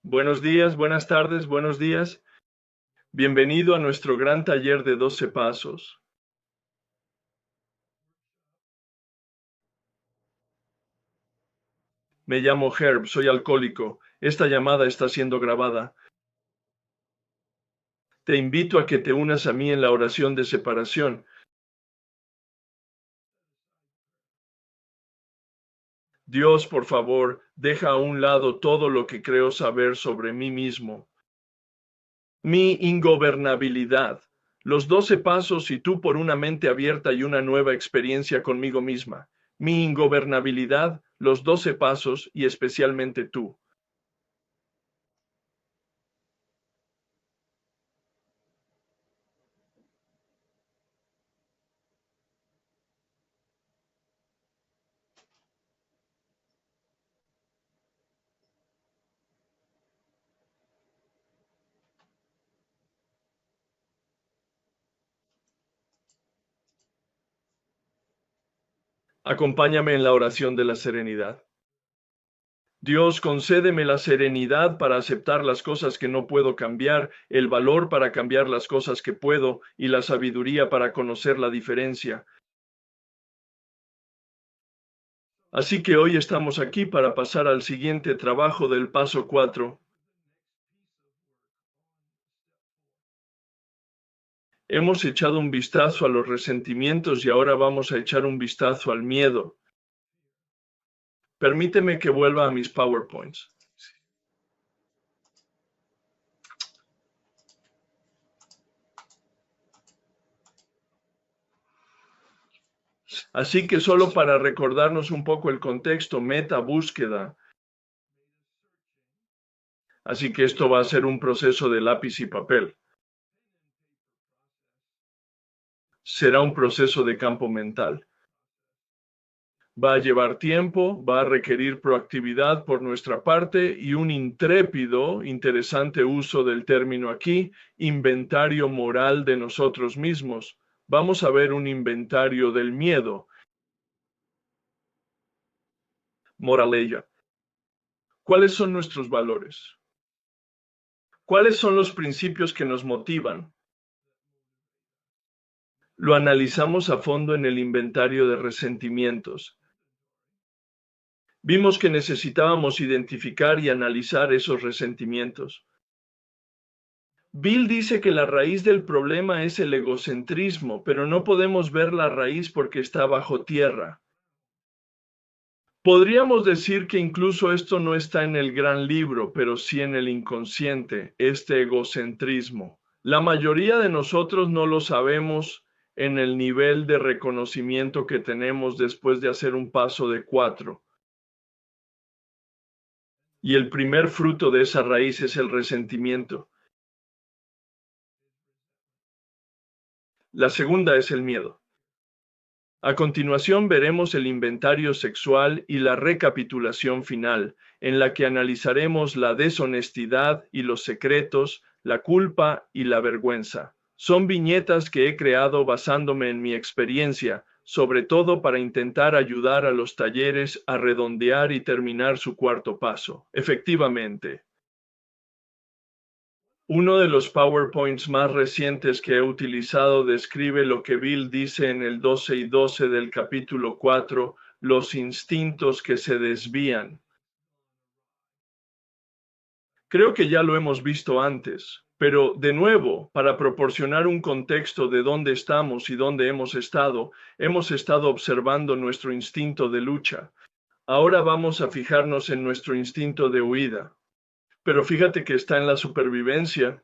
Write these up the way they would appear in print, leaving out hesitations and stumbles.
Buenos días, buenas tardes, buenos días. Bienvenido a nuestro gran taller de 12 pasos. Me llamo Herb, soy alcohólico. Esta llamada está siendo grabada. Te invito a que te unas a mí en la oración de separación. Dios, por favor, deja a un lado todo lo que creo saber sobre mí mismo. Mi ingobernabilidad. Los 12 pasos y tú por una mente abierta y una nueva experiencia conmigo misma. Mi ingobernabilidad, los 12 pasos y especialmente tú. Acompáñame en la oración de la serenidad. Dios, concédeme la serenidad para aceptar las cosas que no puedo cambiar, el valor para cambiar las cosas que puedo y la sabiduría para conocer la diferencia. Así que hoy estamos aquí para pasar al siguiente trabajo del paso 4. Hemos echado un vistazo a los resentimientos y ahora vamos a echar un vistazo al miedo. Permíteme que vuelva a mis PowerPoints. Así que solo para recordarnos un poco el contexto, meta búsqueda. Así que esto va a ser un proceso de lápiz y papel. Será un proceso de campo mental. Va a llevar tiempo, va a requerir proactividad por nuestra parte y un intrépido, interesante uso del término aquí, inventario moral de nosotros mismos. Vamos a ver un inventario del miedo. Moraleja. ¿Cuáles son nuestros valores? ¿Cuáles son los principios que nos motivan? Lo analizamos a fondo en el inventario de resentimientos. Vimos que necesitábamos identificar y analizar esos resentimientos. Bill dice que la raíz del problema es el egocentrismo, pero no podemos ver la raíz porque está bajo tierra. Podríamos decir que incluso esto no está en el gran libro, pero sí en el inconsciente, este egocentrismo. La mayoría de nosotros no lo sabemos en el nivel de reconocimiento que tenemos después de hacer un paso de 4. Y el primer fruto de esa raíz es el resentimiento. La segunda es el miedo. A continuación veremos el inventario sexual y la recapitulación final, en la que analizaremos la deshonestidad y los secretos, la culpa y la vergüenza. Son viñetas que he creado basándome en mi experiencia, sobre todo para intentar ayudar a los talleres a redondear y terminar su cuarto paso. Efectivamente, uno de los PowerPoints más recientes que he utilizado describe lo que Bill dice en el 12 y 12 del capítulo 4, los instintos que se desvían. Creo que ya lo hemos visto antes, pero de nuevo, para proporcionar un contexto de dónde estamos y dónde hemos estado observando nuestro instinto de lucha. Ahora vamos a fijarnos en nuestro instinto de huida. Pero fíjate que está en la supervivencia.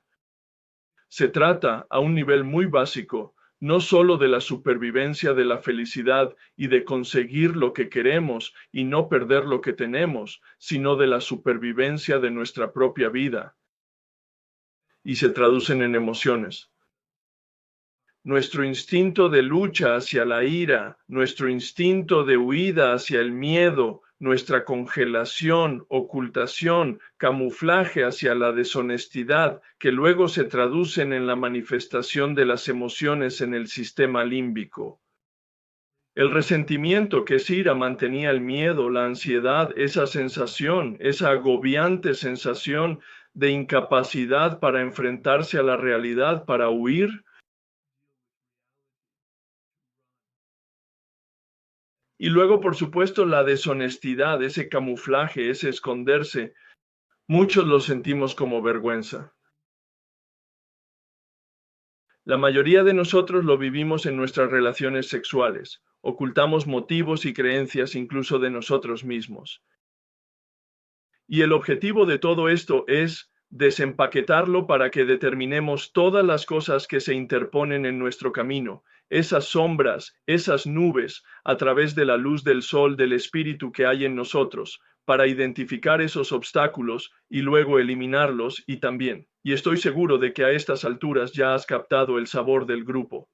Se trata, a un nivel muy básico, no solo de la supervivencia de la felicidad y de conseguir lo que queremos y no perder lo que tenemos, sino de la supervivencia de nuestra propia vida. Y se traducen en emociones. Nuestro instinto de lucha hacia la ira, nuestro instinto de huida hacia el miedo, nuestra congelación, ocultación, camuflaje hacia la deshonestidad, que luego se traducen en la manifestación de las emociones en el sistema límbico. El resentimiento, que es ira, mantenía el miedo, la ansiedad, esa sensación, esa agobiante sensación de incapacidad para enfrentarse a la realidad, para huir. Y luego, por supuesto, la deshonestidad, ese camuflaje, ese esconderse. Muchos lo sentimos como vergüenza. La mayoría de nosotros lo vivimos en nuestras relaciones sexuales. Ocultamos motivos y creencias incluso de nosotros mismos. Y el objetivo de todo esto es desempaquetarlo para que determinemos todas las cosas que se interponen en nuestro camino, esas sombras, esas nubes, a través de la luz del sol del espíritu que hay en nosotros, para identificar esos obstáculos y luego eliminarlos y estoy seguro de que a estas alturas ya has captado el sabor del grupo.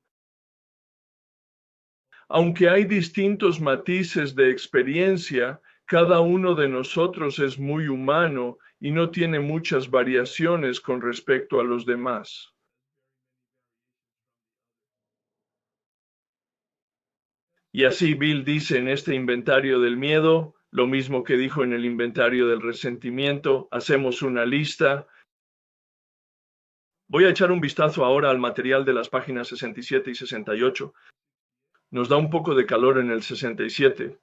Aunque hay distintos matices de experiencia, cada uno de nosotros es muy humano y no tiene muchas variaciones con respecto a los demás. Y así Bill dice en este inventario del miedo, lo mismo que dijo en el inventario del resentimiento, hacemos una lista. Voy a echar un vistazo ahora al material de las páginas 67 y 68. Nos da un poco de calor en el 67.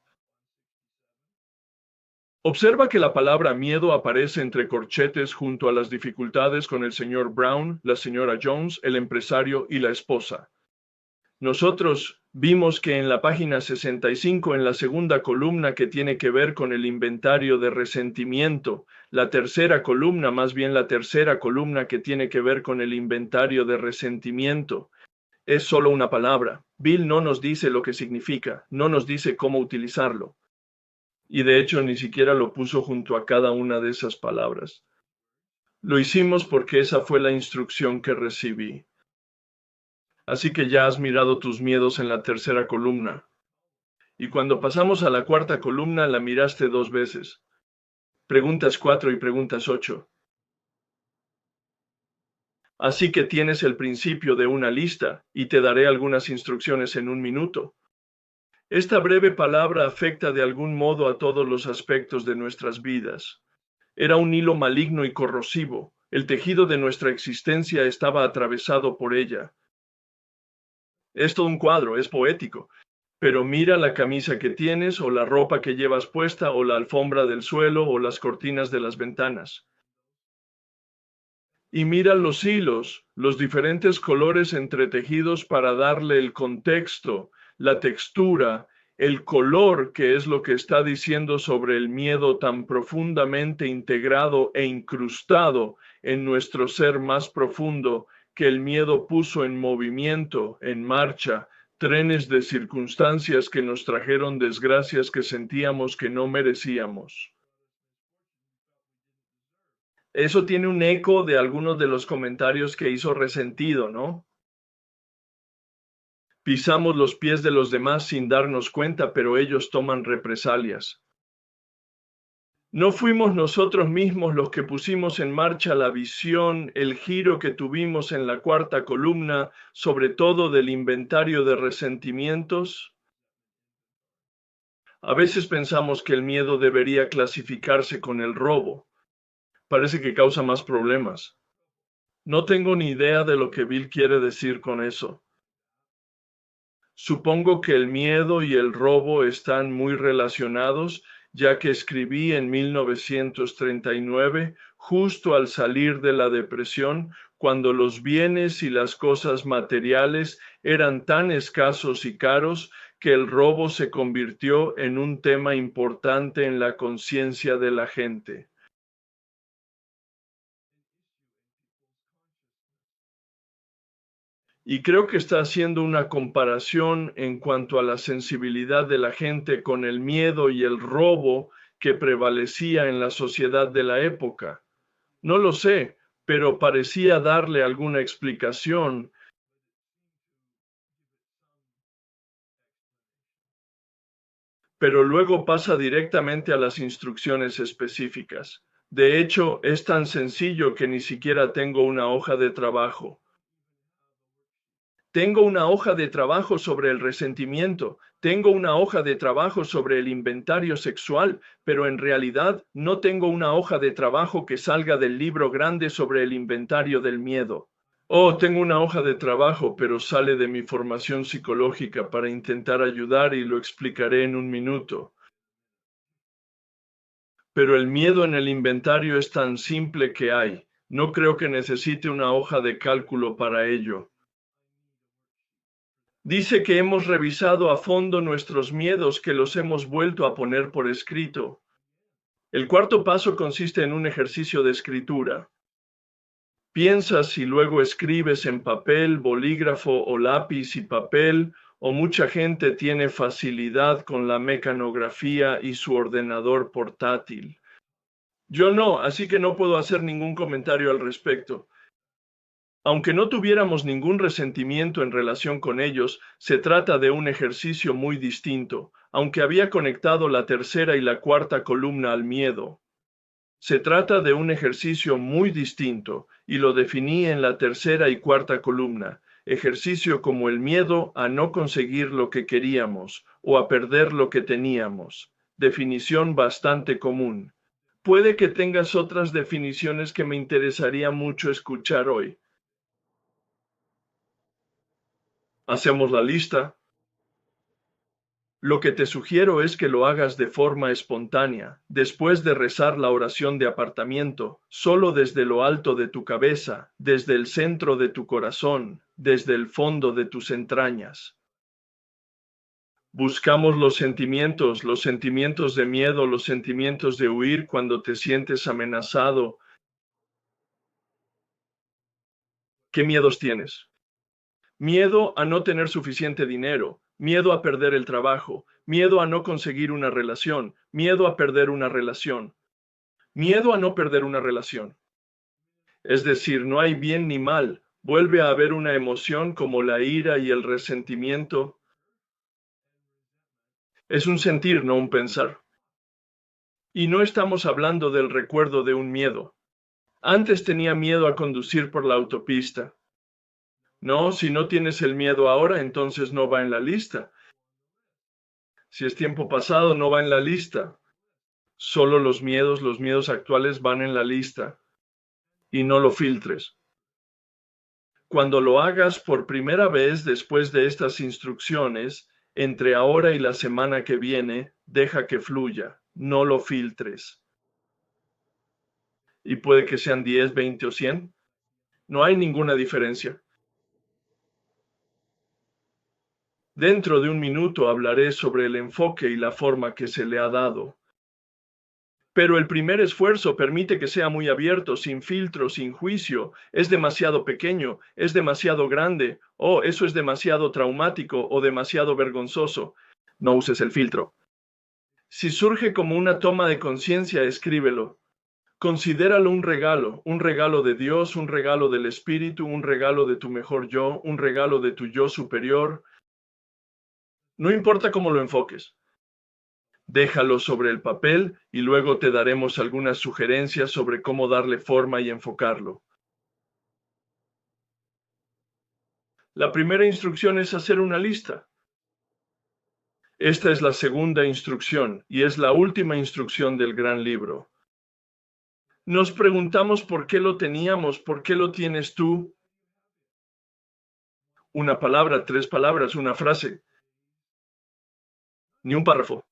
Observa que la palabra miedo aparece entre corchetes junto a las dificultades con el señor Brown, la señora Jones, el empresario y la esposa. Nosotros vimos que en la página 65, en la segunda columna que tiene que ver con el inventario de resentimiento, la tercera columna, más bien la tercera columna que tiene que ver con el inventario de resentimiento, es solo una palabra. Bill no nos dice lo que significa, no nos dice cómo utilizarlo. Y de hecho ni siquiera lo puso junto a cada una de esas palabras. Lo hicimos porque esa fue la instrucción que recibí. Así que ya has mirado tus miedos en la tercera columna. Y cuando pasamos a la cuarta columna la miraste 2 veces. Preguntas 4 y preguntas 8. Así que tienes el principio de una lista y te daré algunas instrucciones en un minuto. Esta breve palabra afecta de algún modo a todos los aspectos de nuestras vidas. Era un hilo maligno y corrosivo. El tejido de nuestra existencia estaba atravesado por ella. Es todo un cuadro, es poético. Pero mira la camisa que tienes, o la ropa que llevas puesta, o la alfombra del suelo, o las cortinas de las ventanas. Y mira los hilos, los diferentes colores entretejidos para darle el contexto, la textura, el color, que es lo que está diciendo sobre el miedo tan profundamente integrado e incrustado en nuestro ser más profundo, que el miedo puso en movimiento, en marcha, trenes de circunstancias que nos trajeron desgracias que sentíamos que no merecíamos. Eso tiene un eco de algunos de los comentarios que hizo Resentido, ¿no? Pisamos los pies de los demás sin darnos cuenta, pero ellos toman represalias. No fuimos nosotros mismos los que pusimos en marcha la visión, el giro que tuvimos en la cuarta columna, sobre todo del inventario de resentimientos. A veces pensamos que el miedo debería clasificarse con el robo. Parece que causa más problemas. No tengo ni idea de lo que Bill quiere decir con eso. Supongo que el miedo y el robo están muy relacionados, ya que escribí en 1939, justo al salir de la depresión, cuando los bienes y las cosas materiales eran tan escasos y caros que el robo se convirtió en un tema importante en la conciencia de la gente. Y creo que está haciendo una comparación en cuanto a la sensibilidad de la gente con el miedo y el robo que prevalecía en la sociedad de la época. No lo sé, pero parecía darle alguna explicación. Pero luego pasa directamente a las instrucciones específicas. De hecho, es tan sencillo que ni siquiera tengo una hoja de trabajo. Tengo una hoja de trabajo sobre el resentimiento, tengo una hoja de trabajo sobre el inventario sexual, pero en realidad no tengo una hoja de trabajo que salga del libro grande sobre el inventario del miedo. Oh, tengo una hoja de trabajo, pero sale de mi formación psicológica para intentar ayudar y lo explicaré en un minuto. Pero el miedo en el inventario es tan simple que hay. No creo que necesite una hoja de cálculo para ello. Dice que hemos revisado a fondo nuestros miedos, que los hemos vuelto a poner por escrito. El cuarto paso consiste en un ejercicio de escritura. Piensas y luego escribes en papel, bolígrafo o lápiz y papel, o mucha gente tiene facilidad con la mecanografía y su ordenador portátil. Yo no, así que no puedo hacer ningún comentario al respecto. Aunque no tuviéramos ningún resentimiento en relación con ellos, se trata de un ejercicio muy distinto, aunque había conectado la tercera y la cuarta columna al miedo. Se trata de un ejercicio muy distinto, y lo definí en la tercera y cuarta columna, ejercicio como el miedo a no conseguir lo que queríamos o a perder lo que teníamos. Definición bastante común. Puede que tengas otras definiciones que me interesaría mucho escuchar hoy. Hacemos la lista. Lo que te sugiero es que lo hagas de forma espontánea, después de rezar la oración de apartamiento, solo desde lo alto de tu cabeza, desde el centro de tu corazón, desde el fondo de tus entrañas. Buscamos los sentimientos de miedo, los sentimientos de huir cuando te sientes amenazado. ¿Qué miedos tienes? Miedo a no tener suficiente dinero, miedo a perder el trabajo, miedo a no conseguir una relación, miedo a perder una relación, miedo a no perder una relación. Es decir, no hay bien ni mal, vuelve a haber una emoción como la ira y el resentimiento. Es un sentir, no un pensar. Y no estamos hablando del recuerdo de un miedo. Antes tenía miedo a conducir por la autopista. No, si no tienes el miedo ahora, entonces no va en la lista. Si es tiempo pasado, no va en la lista. Solo los miedos actuales van en la lista. Y no lo filtres. Cuando lo hagas por primera vez después de estas instrucciones, entre ahora y la semana que viene, deja que fluya. No lo filtres. Y puede que sean 10, 20 o 100. No hay ninguna diferencia. Dentro de un minuto hablaré sobre el enfoque y la forma que se le ha dado. Pero el primer esfuerzo permite que sea muy abierto, sin filtro, sin juicio. Es demasiado pequeño, es demasiado grande, o eso es demasiado traumático o demasiado vergonzoso. No uses el filtro. Si surge como una toma de conciencia, escríbelo. Considéralo un regalo de Dios, un regalo del Espíritu, un regalo de tu mejor yo, un regalo de tu yo superior. No importa cómo lo enfoques. Déjalo sobre el papel y luego te daremos algunas sugerencias sobre cómo darle forma y enfocarlo. La primera instrucción es hacer una lista. Esta es la segunda instrucción y es la última instrucción del gran libro. Nos preguntamos por qué lo teníamos, por qué lo tienes tú. Una palabra, 3 palabras, una frase. Ni un párrafo.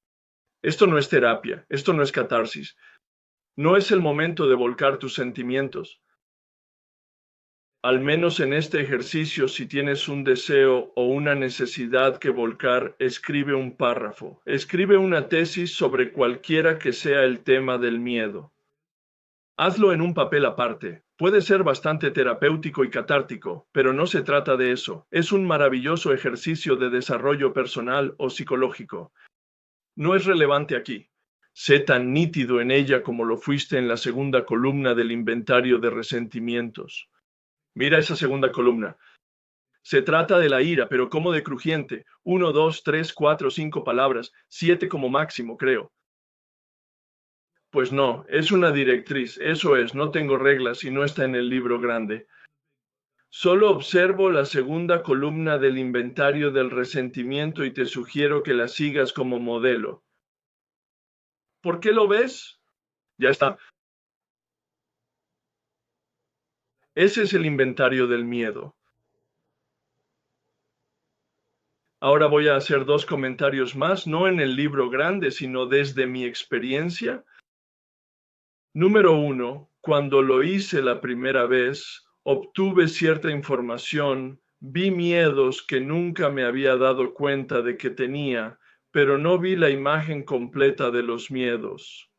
Esto no es terapia, esto no es catarsis. No es el momento de volcar tus sentimientos. Al menos en este ejercicio, si tienes un deseo o una necesidad que volcar, escribe un párrafo. Escribe una tesis sobre cualquiera que sea el tema del miedo. Hazlo en un papel aparte. Puede ser bastante terapéutico y catártico, pero no se trata de eso. Es un maravilloso ejercicio de desarrollo personal o psicológico. No es relevante aquí. Sé tan nítido en ella como lo fuiste en la segunda columna del inventario de resentimientos. Mira esa segunda columna. Se trata de la ira, pero como de crujiente. 1, 2, 3, 4, 5 palabras, 7 como máximo, creo. Pues no, es una directriz, eso es, no tengo reglas y no está en el libro grande. Solo observo la segunda columna del inventario del resentimiento y te sugiero que la sigas como modelo. ¿Por qué lo ves? Ya está. Ese es el inventario del miedo. Ahora voy a hacer dos comentarios más, no en el libro grande, sino desde mi experiencia. Número uno, cuando lo hice la primera vez, obtuve cierta información, vi miedos que nunca me había dado cuenta de que tenía, pero no vi la imagen completa de los miedos.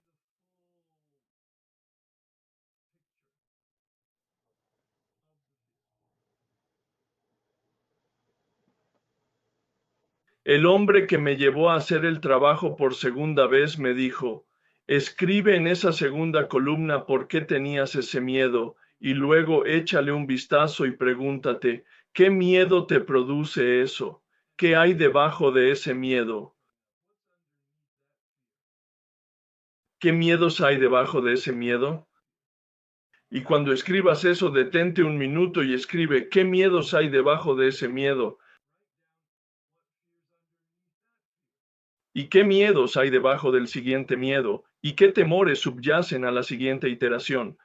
El hombre que me llevó a hacer el trabajo por segunda vez me dijo, escribe en esa segunda columna por qué tenías ese miedo y luego échale un vistazo y pregúntate, ¿qué miedo te produce eso? ¿Qué hay debajo de ese miedo? ¿Qué miedos hay debajo de ese miedo? Y cuando escribas eso, detente un minuto y escribe, ¿qué miedos hay debajo de ese miedo? ¿Y qué miedos hay debajo del siguiente miedo? ¿Y qué temores subyacen a la siguiente iteración?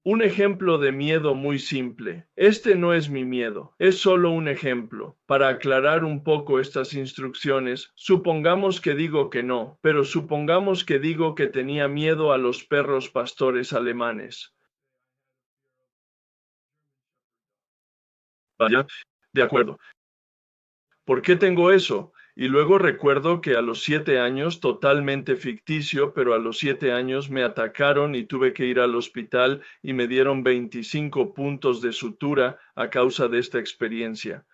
Un ejemplo de miedo muy simple. Este no es mi miedo, es solo un ejemplo. Para aclarar un poco estas instrucciones, supongamos que digo que no, pero supongamos que digo que tenía miedo a los perros pastores alemanes. Vaya, de acuerdo. ¿Por qué tengo eso? Y luego recuerdo que a los 7 años, totalmente ficticio, pero a los 7 años me atacaron y tuve que ir al hospital y me dieron 25 puntos de sutura a causa de esta experiencia.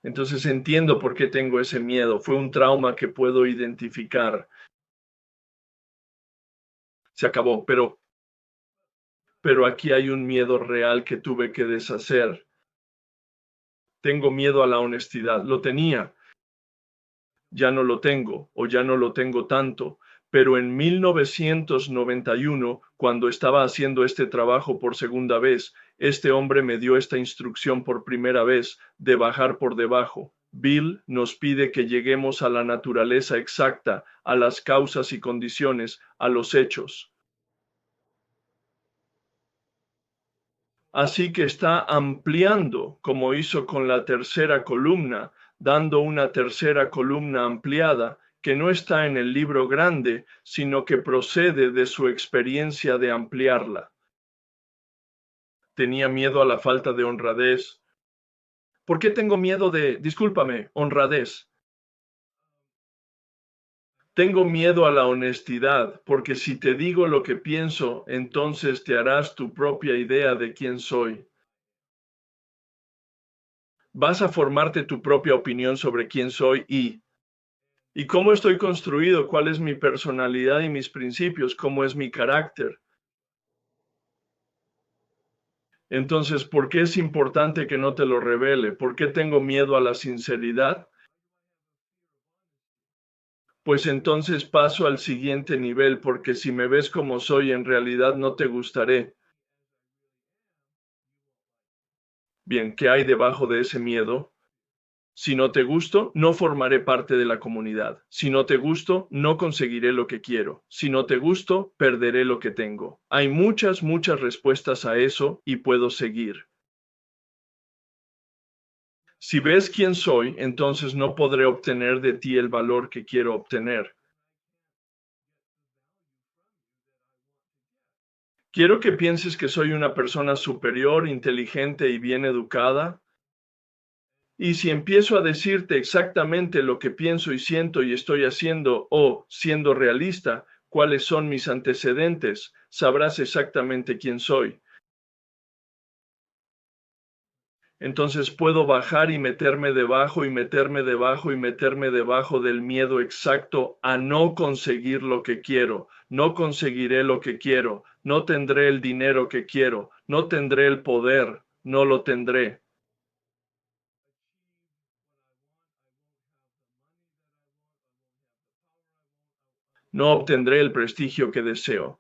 Entonces entiendo por qué tengo ese miedo. Fue un trauma que puedo identificar. Se acabó, pero aquí hay un miedo real que tuve que deshacer. Tengo miedo a la honestidad. Lo tenía, ya no lo tengo o ya no lo tengo tanto, pero en 1991, cuando estaba haciendo este trabajo por segunda vez, este hombre me dio esta instrucción por primera vez de bajar por debajo. Bill nos pide que lleguemos a la naturaleza exacta, a las causas y condiciones, a los hechos. Así que está ampliando, como hizo con la tercera columna, dando una tercera columna ampliada que no está en el libro grande, sino que procede de su experiencia de ampliarla. Tenía miedo a la falta de honradez. ¿Por qué tengo miedo discúlpame, honradez? Tengo miedo a la honestidad, porque si te digo lo que pienso, entonces te harás tu propia idea de quién soy. Vas a formarte tu propia opinión sobre quién soy y cómo estoy construido, cuál es mi personalidad y mis principios, cómo es mi carácter. Entonces, ¿por qué es importante que no te lo revele? ¿Por qué tengo miedo a la sinceridad? Pues entonces paso al siguiente nivel, porque si me ves como soy, en realidad no te gustaré. Bien, ¿qué hay debajo de ese miedo? Si no te gusto, no formaré parte de la comunidad. Si no te gusto, no conseguiré lo que quiero. Si no te gusto, perderé lo que tengo. Hay muchas respuestas a eso y puedo seguir. Si ves quién soy, entonces no podré obtener de ti el valor que quiero obtener. Quiero que pienses que soy una persona superior, inteligente y bien educada. Y si empiezo a decirte exactamente lo que pienso y siento y estoy haciendo, o, siendo realista, cuáles son mis antecedentes, sabrás exactamente quién soy. Entonces puedo bajar y meterme debajo y meterme debajo y meterme debajo del miedo exacto a no conseguir lo que quiero. No conseguiré lo que quiero. No tendré el dinero que quiero. No tendré el poder. No lo tendré. No obtendré el prestigio que deseo.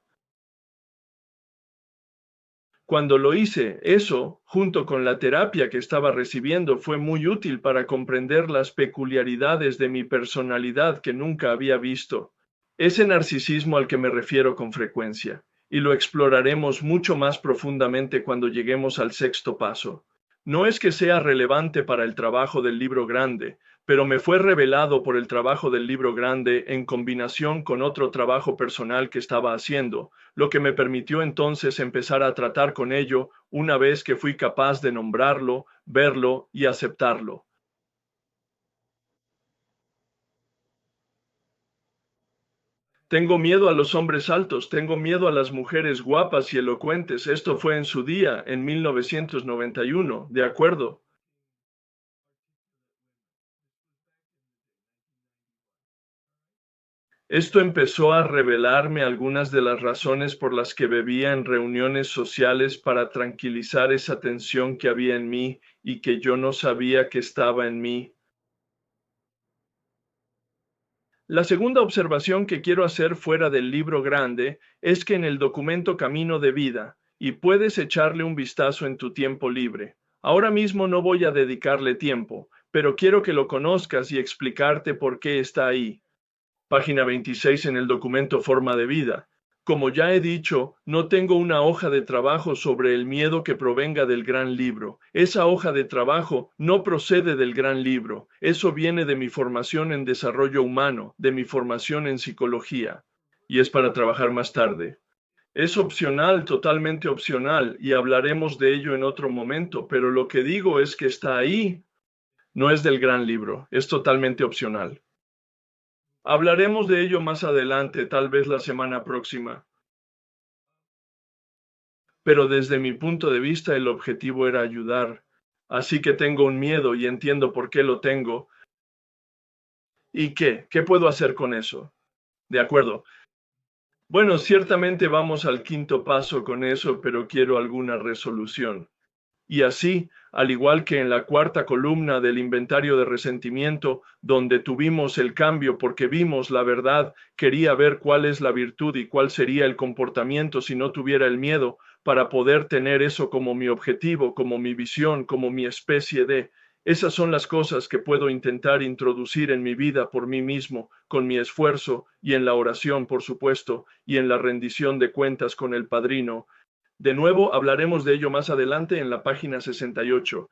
Cuando lo hice, eso, junto con la terapia que estaba recibiendo, fue muy útil para comprender las peculiaridades de mi personalidad que nunca había visto. Ese narcisismo al que me refiero con frecuencia, y lo exploraremos mucho más profundamente cuando lleguemos al sexto paso. No es que sea relevante para el trabajo del libro grande, pero me fue revelado por el trabajo del libro grande en combinación con otro trabajo personal que estaba haciendo, lo que me permitió entonces empezar a tratar con ello una vez que fui capaz de nombrarlo, verlo y aceptarlo. Tengo miedo a los hombres altos, tengo miedo a las mujeres guapas y elocuentes. Esto fue en su día, en 1991, ¿de acuerdo? Esto empezó a revelarme algunas de las razones por las que bebía en reuniones sociales para tranquilizar esa tensión que había en mí y que yo no sabía que estaba en mí. La segunda observación que quiero hacer fuera del libro grande es que en el documento Camino de Vida, y puedes echarle un vistazo en tu tiempo libre. Ahora mismo no voy a dedicarle tiempo, pero quiero que lo conozcas y explicarte por qué está ahí. Página 26 en el documento Forma de Vida. Como ya he dicho, no tengo una hoja de trabajo sobre el miedo que provenga del gran libro. Esa hoja de trabajo no procede del gran libro. Eso viene de mi formación en desarrollo humano, de mi formación en psicología. Y es para trabajar más tarde. Es opcional, totalmente opcional, y hablaremos de ello en otro momento, pero lo que digo es que está ahí. No es del gran libro, es totalmente opcional. Hablaremos de ello más adelante, tal vez la semana próxima. Pero desde mi punto de vista el objetivo era ayudar. Así que tengo un miedo y entiendo por qué lo tengo. ¿Y qué? ¿Qué puedo hacer con eso? De acuerdo. Bueno, ciertamente vamos al quinto paso con eso, pero quiero alguna resolución. Y así, al igual que en la cuarta columna del inventario de resentimiento, donde tuvimos el cambio porque vimos la verdad, quería ver cuál es la virtud y cuál sería el comportamiento si no tuviera el miedo, para poder tener eso como mi objetivo, como mi visión, como mi especie de... Esas son las cosas que puedo intentar introducir en mi vida por mí mismo, con mi esfuerzo, y en la oración, por supuesto, y en la rendición de cuentas con el Padrino. De nuevo, hablaremos de ello más adelante en la página 68.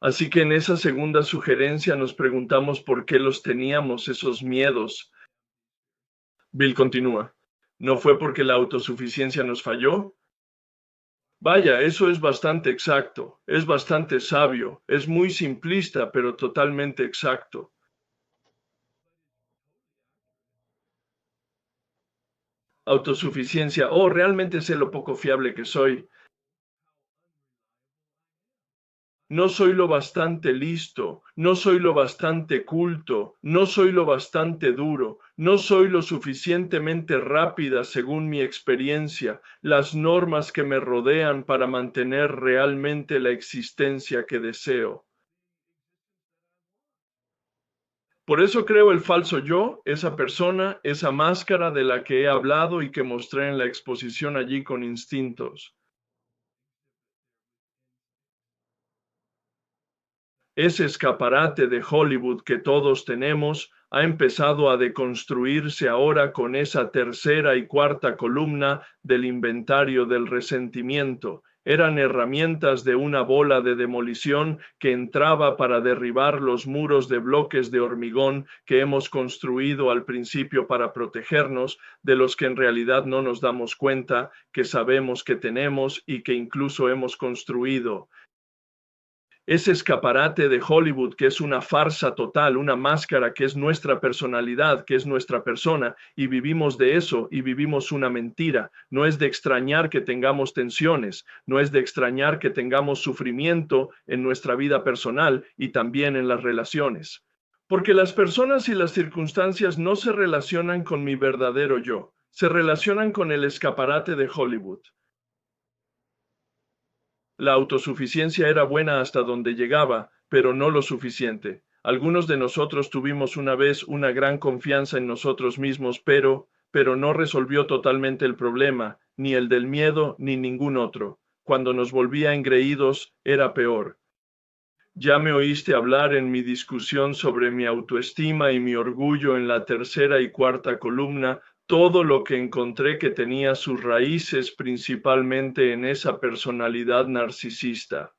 Así que en esa segunda sugerencia nos preguntamos por qué los teníamos esos miedos. Bill continúa. ¿No fue porque la autosuficiencia nos falló? Vaya, eso es bastante exacto, es bastante sabio, es muy simplista, pero totalmente exacto. Autosuficiencia, oh, realmente sé lo poco fiable que soy. No soy lo bastante listo, no soy lo bastante culto, no soy lo bastante duro, no soy lo suficientemente rápida según mi experiencia, las normas que me rodean para mantener realmente la existencia que deseo. Por eso creo el falso yo, esa persona, esa máscara de la que he hablado y que mostré en la exposición allí con instintos. Ese escaparate de Hollywood que todos tenemos ha empezado a deconstruirse ahora con esa tercera y cuarta columna del inventario del resentimiento. Eran herramientas de una bola de demolición que entraba para derribar los muros de bloques de hormigón que hemos construido al principio para protegernos, de los que en realidad no nos damos cuenta, que sabemos que tenemos y que incluso hemos construido. Ese escaparate de Hollywood que es una farsa total, una máscara que es nuestra personalidad, que es nuestra persona, y vivimos de eso y vivimos una mentira. No es de extrañar que tengamos tensiones, no es de extrañar que tengamos sufrimiento en nuestra vida personal y también en las relaciones. Porque las personas y las circunstancias no se relacionan con mi verdadero yo, se relacionan con el escaparate de Hollywood. La autosuficiencia era buena hasta donde llegaba, pero no lo suficiente. Algunos de nosotros tuvimos una vez una gran confianza en nosotros mismos, pero pero no resolvió totalmente el problema, ni el del miedo, ni ningún otro. Cuando nos volvía engreídos, era peor. Ya me oíste hablar en mi discusión sobre mi autoestima y mi orgullo en la tercera y cuarta columna, todo lo que encontré que tenía sus raíces principalmente en esa personalidad narcisista.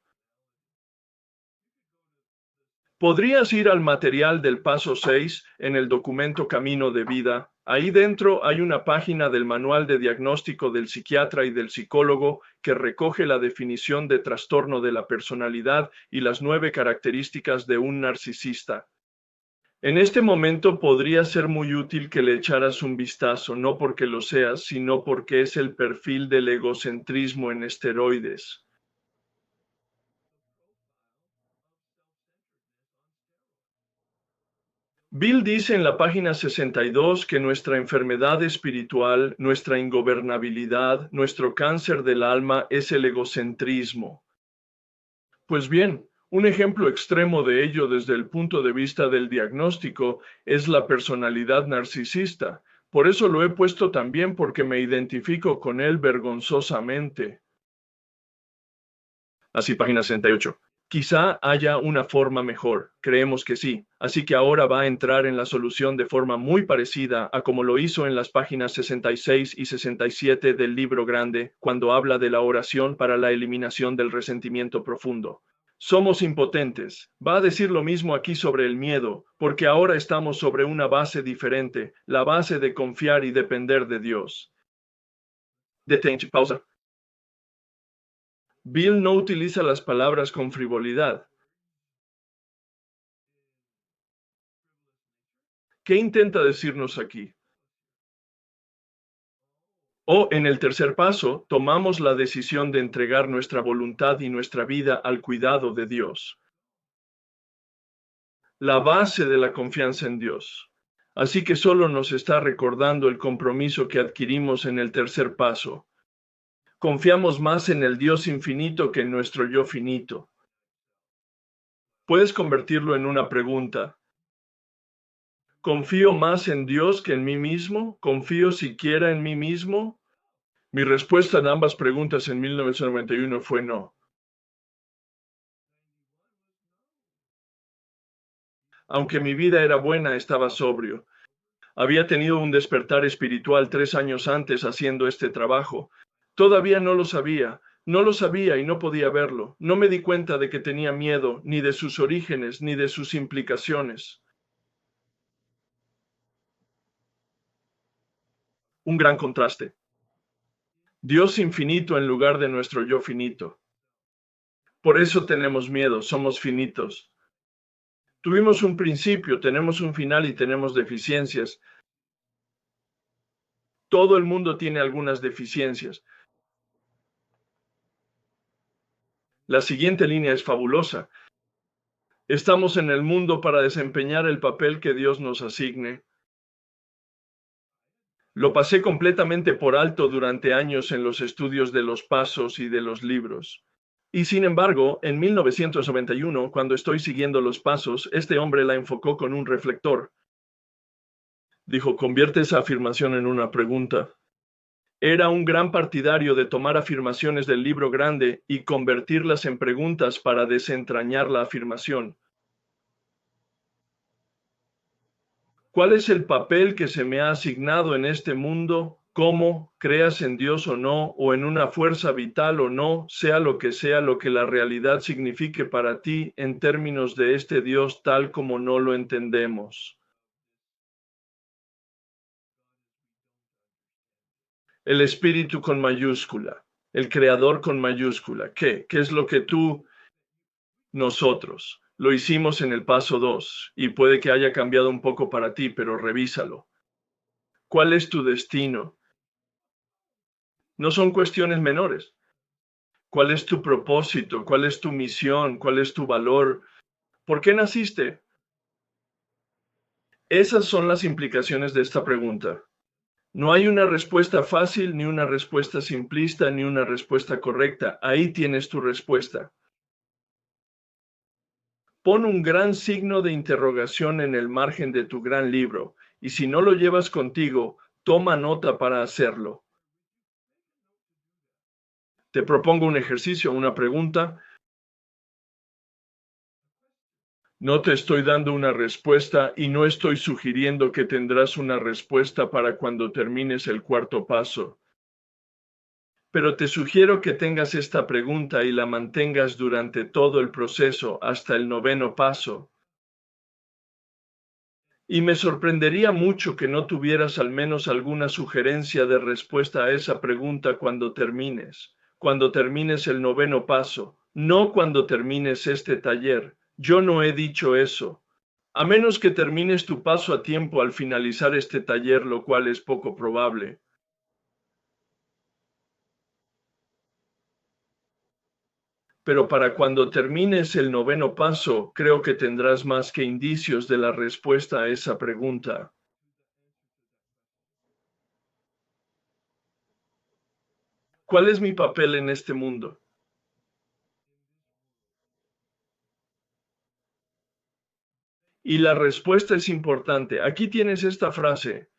Podrías ir al material del paso 6 en el documento Camino de Vida. Ahí dentro hay una página del manual de diagnóstico del psiquiatra y del psicólogo que recoge la definición de trastorno de la personalidad y las 9 características de un narcisista. En este momento podría ser muy útil que le echaras un vistazo, no porque lo seas, sino porque es el perfil del egocentrismo en esteroides. Bill dice en la página 62 que nuestra enfermedad espiritual, nuestra ingobernabilidad, nuestro cáncer del alma es el egocentrismo. Pues bien, un ejemplo extremo de ello desde el punto de vista del diagnóstico es la personalidad narcisista. Por eso lo he puesto también porque me identifico con él vergonzosamente. Así, página 68. Quizá haya una forma mejor, creemos que sí, así que ahora va a entrar en la solución de forma muy parecida a como lo hizo en las páginas 66 y 67 del libro grande, cuando habla de la oración para la eliminación del resentimiento profundo. Somos impotentes. Va a decir lo mismo aquí sobre el miedo, porque ahora estamos sobre una base diferente, la base de confiar y depender de Dios. Detente, pausa. Bill no utiliza las palabras con frivolidad. ¿Qué intenta decirnos aquí? O en el tercer paso, tomamos la decisión de entregar nuestra voluntad y nuestra vida al cuidado de Dios. La base de la confianza en Dios. Así que solo nos está recordando el compromiso que adquirimos en el tercer paso. Confiamos más en el Dios infinito que en nuestro yo finito. Puedes convertirlo en una pregunta. ¿Confío más en Dios que en mí mismo? ¿Confío siquiera en mí mismo? Mi respuesta en ambas preguntas en 1991 fue no. Aunque mi vida era buena, estaba sobrio. Había tenido un despertar espiritual 3 años antes haciendo este trabajo. Todavía no lo sabía y no podía verlo. No me di cuenta de que tenía miedo, ni de sus orígenes, ni de sus implicaciones. Un gran contraste. Dios infinito en lugar de nuestro yo finito. Por eso tenemos miedo, somos finitos. Tuvimos un principio, tenemos un final y tenemos deficiencias. Todo el mundo tiene algunas deficiencias. La siguiente línea es fabulosa. Estamos en el mundo para desempeñar el papel que Dios nos asigne. Lo pasé completamente por alto durante años en los estudios de los pasos y de los libros. Y sin embargo, en 1991, cuando estoy siguiendo los pasos, este hombre la enfocó con un reflector. Dijo, convierte esa afirmación en una pregunta. Era un gran partidario de tomar afirmaciones del libro grande y convertirlas en preguntas para desentrañar la afirmación. ¿Cuál es el papel que se me ha asignado en este mundo? ¿Cómo, creas en Dios o no, o en una fuerza vital o no, sea lo que la realidad signifique para ti en términos de este Dios tal como no lo entendemos? El espíritu con mayúscula, el creador con mayúscula. ¿Qué? ¿Qué es lo que nosotros? Lo hicimos en el paso 2 y puede que haya cambiado un poco para ti, pero revísalo. ¿Cuál es tu destino? No son cuestiones menores. ¿Cuál es tu propósito? ¿Cuál es tu misión? ¿Cuál es tu valor? ¿Por qué naciste? Esas son las implicaciones de esta pregunta. No hay una respuesta fácil, ni una respuesta simplista, ni una respuesta correcta. Ahí tienes tu respuesta. Pon un gran signo de interrogación en el margen de tu gran libro, y si no lo llevas contigo, Toma nota para hacerlo. Te propongo un ejercicio, una pregunta. No te estoy dando una respuesta y no estoy sugiriendo que tendrás una respuesta para cuando termines el cuarto paso. Pero te sugiero que tengas esta pregunta y la mantengas durante todo el proceso hasta el noveno paso. Y me sorprendería mucho que no tuvieras al menos alguna sugerencia de respuesta a esa pregunta cuando termines el noveno paso, no cuando termines este taller. Yo no he dicho eso. A menos que termines tu paso a tiempo al finalizar este taller, lo cual es poco probable. Pero para cuando termines el noveno paso, creo que tendrás más que indicios de la respuesta a esa pregunta. ¿Cuál es mi papel en este mundo? Y la respuesta es importante. Aquí tienes esta frase.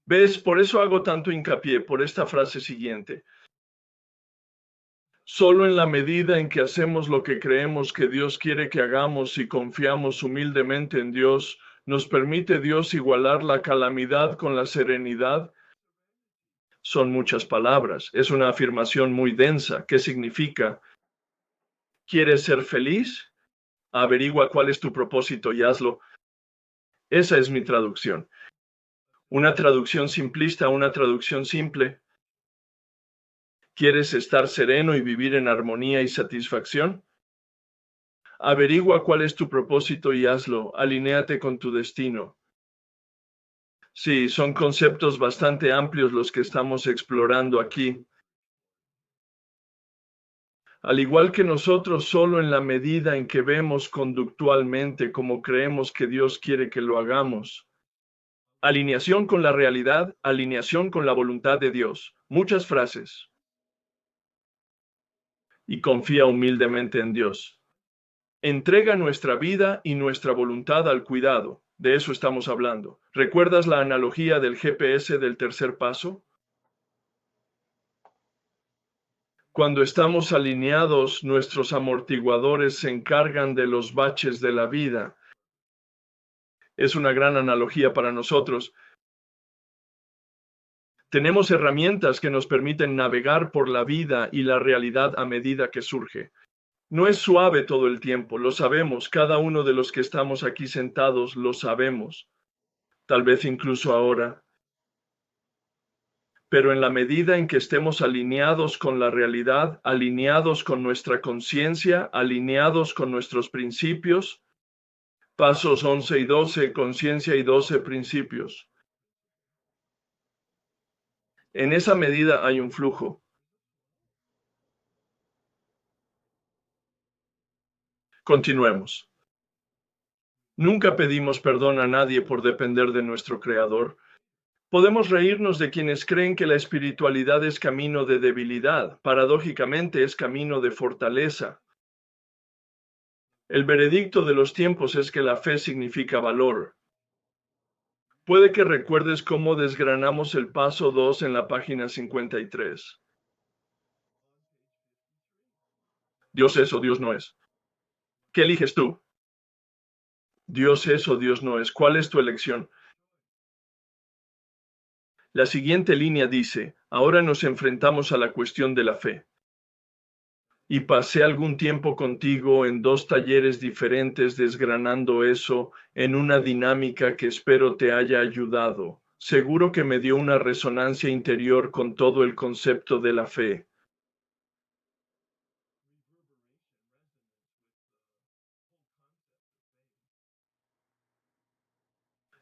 ¿Ves? Por eso hago tanto hincapié por esta frase siguiente. Solo en la medida en que hacemos lo que creemos que Dios quiere que hagamos y confiamos humildemente en Dios, nos permite Dios igualar la calamidad con la serenidad. Son muchas palabras, es una afirmación muy densa. ¿Qué significa? ¿Quieres ser feliz? Averigua cuál es tu propósito y hazlo. Esa es mi traducción. Una traducción simplista, una traducción simple. ¿Quieres estar sereno y vivir en armonía y satisfacción? Averigua cuál es tu propósito y hazlo. Alinéate con tu destino. Sí, son conceptos bastante amplios los que estamos explorando aquí. Al igual que nosotros, solo en la medida en que vemos conductualmente como creemos que Dios quiere que lo hagamos. Alineación con la realidad, alineación con la voluntad de Dios. Muchas frases. Y confía humildemente en Dios. Entrega nuestra vida y nuestra voluntad al cuidado. De eso estamos hablando. ¿Recuerdas la analogía del GPS del tercer paso? Cuando estamos alineados, nuestros amortiguadores se encargan de los baches de la vida. Es una gran analogía para nosotros. Tenemos herramientas que nos permiten navegar por la vida y la realidad a medida que surge. No es suave todo el tiempo, lo sabemos, cada uno de los que estamos aquí sentados lo sabemos, tal vez incluso ahora. Pero en la medida en que estemos alineados con la realidad, alineados con nuestra conciencia, alineados con nuestros principios, pasos 11 y 12, conciencia y 12 principios. En esa medida hay un flujo. Continuemos. Nunca pedimos perdón a nadie por depender de nuestro Creador. Podemos reírnos de quienes creen que la espiritualidad es camino de debilidad. Paradójicamente es camino de fortaleza. El veredicto de los tiempos es que la fe significa valor. Puede que recuerdes cómo desgranamos el paso 2 en la página 53. Dios es o Dios no es. ¿Qué eliges tú? Dios es o Dios no es. ¿Cuál es tu elección? La siguiente línea dice, ahora nos enfrentamos a la cuestión de la fe. Y pasé algún tiempo contigo en dos talleres diferentes desgranando eso en una dinámica que espero te haya ayudado. Seguro que me dio una resonancia interior con todo el concepto de la fe.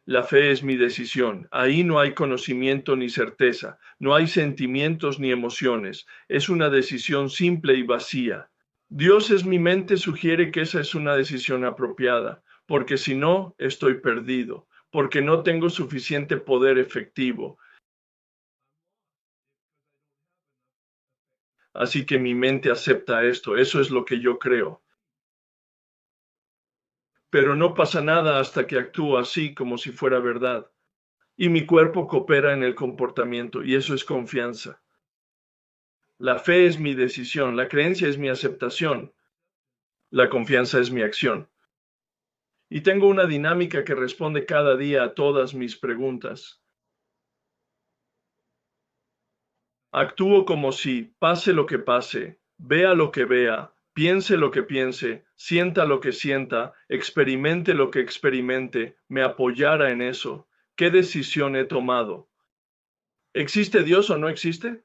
La fe es mi decisión. Ahí no hay conocimiento ni certeza, no hay sentimientos ni emociones. Es una decisión simple y vacía. Dios es mi mente sugiere que esa es una decisión apropiada, porque si no, estoy perdido, porque no tengo suficiente poder efectivo. Así que mi mente acepta esto, eso es lo que yo creo. Pero no pasa nada hasta que actúo así como si fuera verdad. y mi cuerpo coopera en el comportamiento, y eso es confianza. La fe es mi decisión, la creencia es mi aceptación, la confianza es mi acción. Y tengo una dinámica que responde cada día a todas mis preguntas. Actúo como si, pase lo que pase, vea lo que vea, piense lo que piense, sienta lo que sienta, experimente lo que experimente, me apoyara en eso. ¿Qué decisión he tomado? ¿Existe Dios o no existe?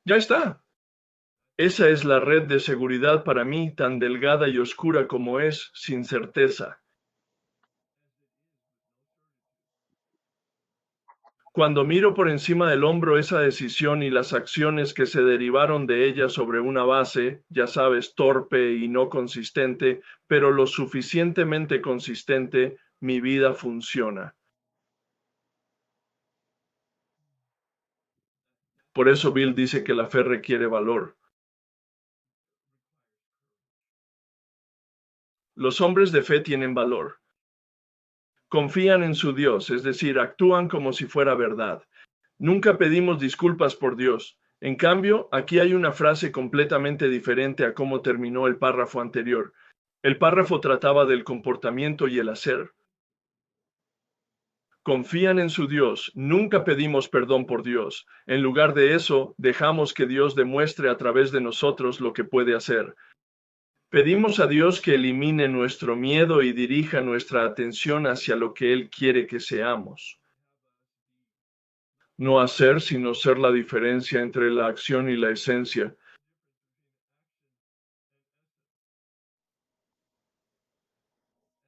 Ya está. Esa es la red de seguridad para mí, tan delgada y oscura como es, sin certeza. Cuando miro por encima del hombro esa decisión y las acciones que se derivaron de ella sobre una base, ya sabes, torpe y no consistente, pero lo suficientemente consistente, mi vida funciona. Por eso Bill dice que la fe requiere valor. Los hombres de fe tienen valor. Confían en su Dios, es decir, actúan como si fuera verdad. Nunca pedimos disculpas por Dios. En cambio, aquí hay una frase completamente diferente a cómo terminó el párrafo anterior. El párrafo trataba del comportamiento y el hacer. Confían en su Dios. Nunca pedimos perdón por Dios. En lugar de eso, dejamos que Dios demuestre a través de nosotros lo que puede hacer. Pedimos a Dios que elimine nuestro miedo y dirija nuestra atención hacia lo que Él quiere que seamos. No hacer, sino ser la diferencia entre la acción y la esencia.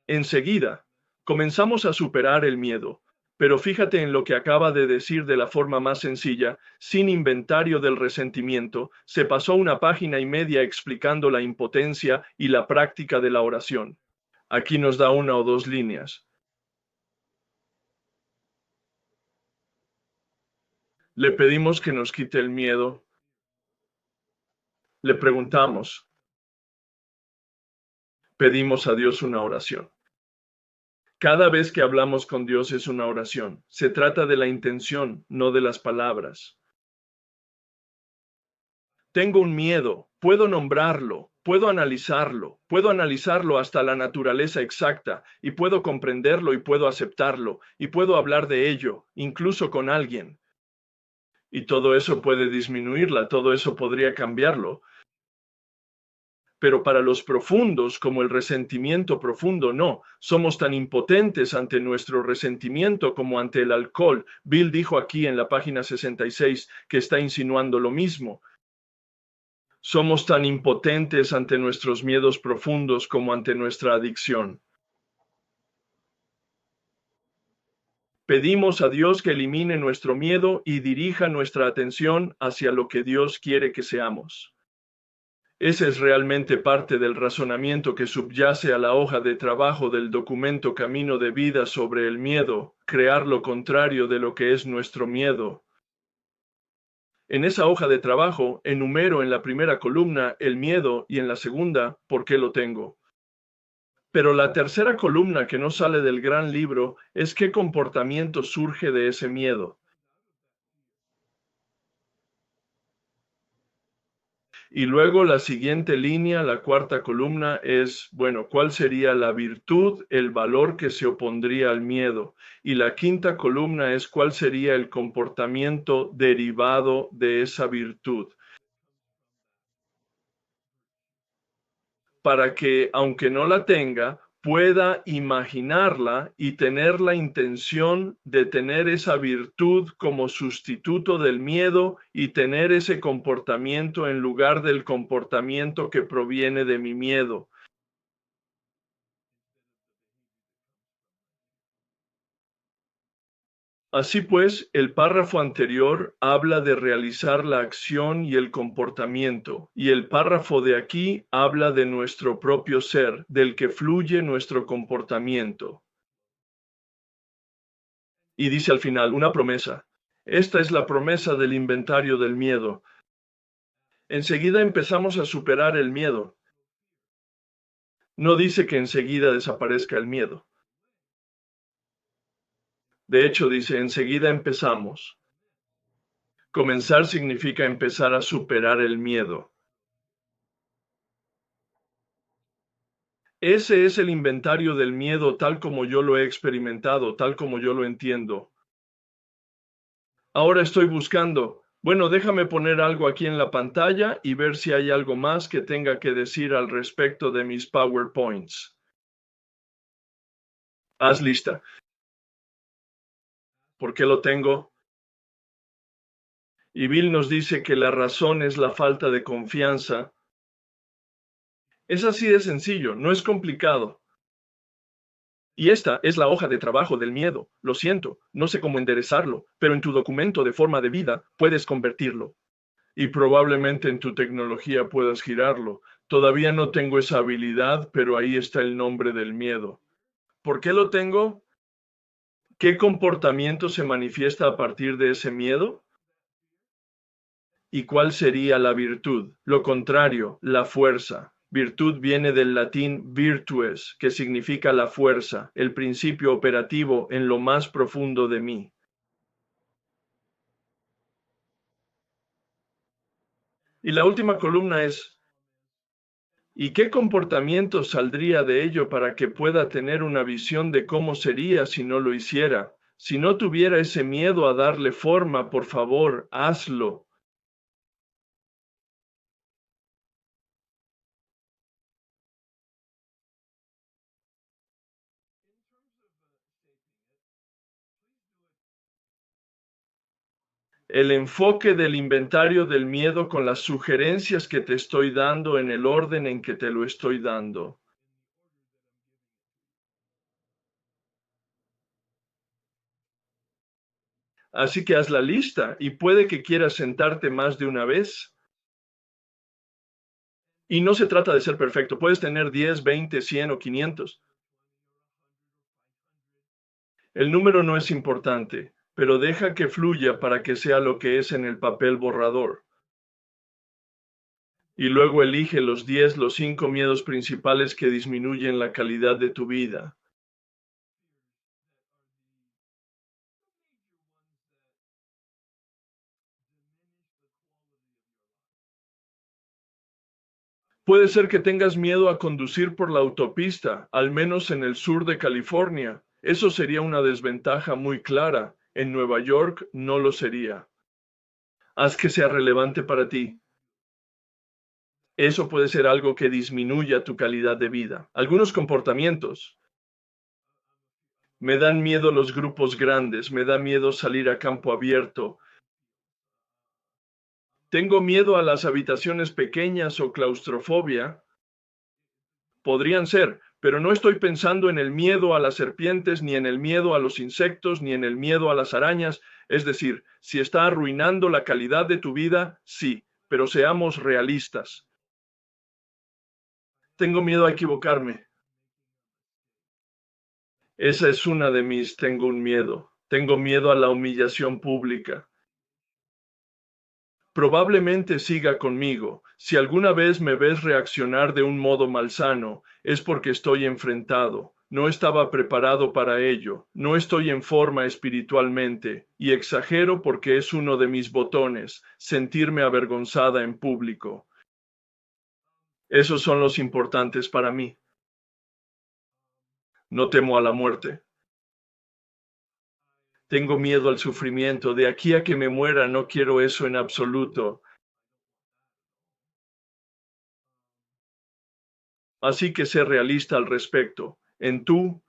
Enseguida, comenzamos a superar el miedo, pero fíjate en lo que acaba de decir de la forma más sencilla, sin inventario del resentimiento, se pasó una página y media explicando la impotencia y la práctica de la oración. Aquí nos da una o dos líneas. Le pedimos que nos quite el miedo, le preguntamos, pedimos a Dios una oración. Cada vez que hablamos con Dios es una oración. Se trata de la intención, no de las palabras. Tengo un miedo, puedo nombrarlo, puedo analizarlo hasta la naturaleza exacta, y puedo comprenderlo y puedo aceptarlo, y puedo hablar de ello, incluso con alguien. Y todo eso puede disminuirla, todo eso podría cambiarlo. Pero para los profundos, como el resentimiento profundo, no. Somos tan impotentes ante nuestro resentimiento como ante el alcohol. Bill dijo aquí en la página 66 que está insinuando lo mismo. Somos tan impotentes ante nuestros miedos profundos como ante nuestra adicción. Pedimos a Dios que elimine nuestro miedo y dirija nuestra atención hacia lo que Dios quiere que seamos. Ese es realmente parte del razonamiento que subyace a la hoja de trabajo del documento Camino de Vida sobre el miedo, crear lo contrario de lo que es nuestro miedo. En esa hoja de trabajo enumero en la primera columna el miedo y en la segunda por qué lo tengo. Pero la tercera columna que no sale del gran libro es qué comportamiento surge de ese miedo. Y luego la siguiente línea, la cuarta columna, es, bueno, ¿cuál sería la virtud, el valor que se opondría al miedo? Y la quinta columna es, ¿cuál sería el comportamiento derivado de esa virtud? Para que, aunque no la tenga, pueda imaginarla y tener la intención de tener esa virtud como sustituto del miedo y tener ese comportamiento en lugar del comportamiento que proviene de mi miedo. Así pues, el párrafo anterior habla de realizar la acción y el comportamiento, y el párrafo de aquí habla de nuestro propio ser, del que fluye nuestro comportamiento. Y dice al final, una promesa. Esta es la promesa del inventario del miedo. Enseguida empezamos a superar el miedo. No dice que enseguida desaparezca el miedo. De hecho, dice, enseguida empezamos. Comenzar significa empezar a superar el miedo. Ese es el inventario del miedo tal como yo lo he experimentado, tal como yo lo entiendo. Ahora estoy buscando, bueno, déjame poner algo aquí en la pantalla y ver si hay algo más que tenga que decir al respecto de mis PowerPoints. Haz lista. ¿Por qué lo tengo? Y Bill nos dice que la razón es la falta de confianza. Es así de sencillo, no es complicado. Y esta es la hoja de trabajo del miedo. Lo siento, no sé cómo enderezarlo, pero en tu documento de forma de vida puedes convertirlo. Y probablemente en tu tecnología puedas girarlo. Todavía no tengo esa habilidad, pero ahí está el nombre del miedo. ¿Por qué lo tengo? ¿Qué comportamiento se manifiesta a partir de ese miedo? ¿Y cuál sería la virtud? Lo contrario, la fuerza. Virtud viene del latín virtues, que significa la fuerza, el principio operativo en lo más profundo de mí. Y la última columna es, ¿y qué comportamiento saldría de ello para que pueda tener una visión de cómo sería si no lo hiciera? Si no tuviera ese miedo a darle forma, por favor, hazlo. El enfoque del inventario del miedo con las sugerencias que te estoy dando en el orden en que te lo estoy dando. Así que haz la lista y puede que quieras sentarte más de una vez. Y no se trata de ser perfecto, puedes tener 10, 20, 100 o 500. El número no es importante, pero deja que fluya para que sea lo que es en el papel borrador. Y luego elige los 10, los 5 miedos principales que disminuyen la calidad de tu vida. Puede ser que tengas miedo a conducir por la autopista, al menos en el sur de California. Eso sería una desventaja muy clara. En Nueva York no lo sería. Haz que sea relevante para ti. Eso puede ser algo que disminuya tu calidad de vida. Algunos comportamientos. Me dan miedo los grupos grandes, me da miedo salir a campo abierto. Tengo miedo a las habitaciones pequeñas o claustrofobia. Podrían ser, pero no estoy pensando en el miedo a las serpientes, ni en el miedo a los insectos, ni en el miedo a las arañas. Es decir, si está arruinando la calidad de tu vida, sí, pero seamos realistas. Tengo miedo a equivocarme. Esa es una de mis tengo un miedo. Tengo miedo a la humillación pública. Probablemente siga conmigo. Si alguna vez me ves reaccionar de un modo malsano, es porque estoy enfrentado. No estaba preparado para ello. No estoy en forma espiritualmente. Y exagero porque es uno de mis botones, sentirme avergonzada en público. Esos son los importantes para mí. No temo a la muerte. Tengo miedo al sufrimiento. De aquí a que me muera no quiero eso en absoluto. Así que sé realista al respecto. En tú,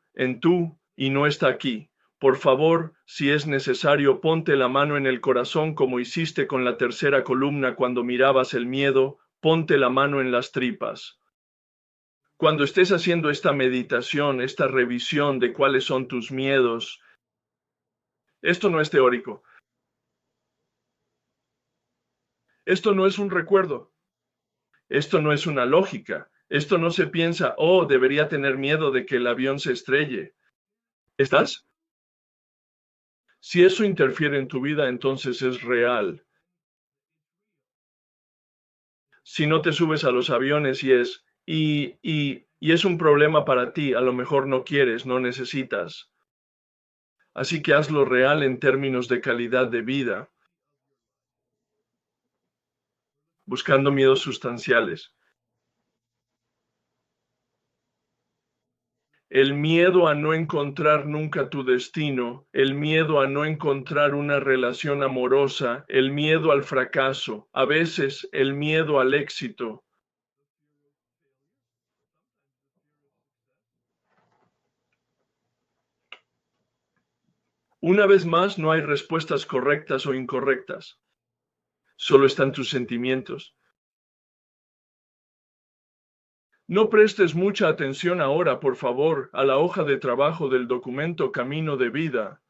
y no está aquí. Por favor, si es necesario, ponte la mano en el corazón como hiciste con la tercera columna cuando mirabas el miedo, ponte la mano en las tripas. Cuando estés haciendo esta meditación, esta revisión de cuáles son tus miedos, esto no es teórico. Esto no es un recuerdo. Esto no es una lógica. Esto no se piensa, oh, debería tener miedo de que el avión se estrelle. ¿Estás? Si eso interfiere en tu vida, entonces es real. Si no te subes a los aviones y es un problema para ti, a lo mejor no quieres, no necesitas. Así que hazlo real en términos de calidad de vida, buscando miedos sustanciales. El miedo a no encontrar nunca tu destino, el miedo a no encontrar una relación amorosa, el miedo al fracaso, a veces el miedo al éxito. Una vez más, no hay respuestas correctas o incorrectas. Solo están tus sentimientos. No prestes mucha atención ahora, por favor, a la hoja de trabajo del documento Camino de Vida.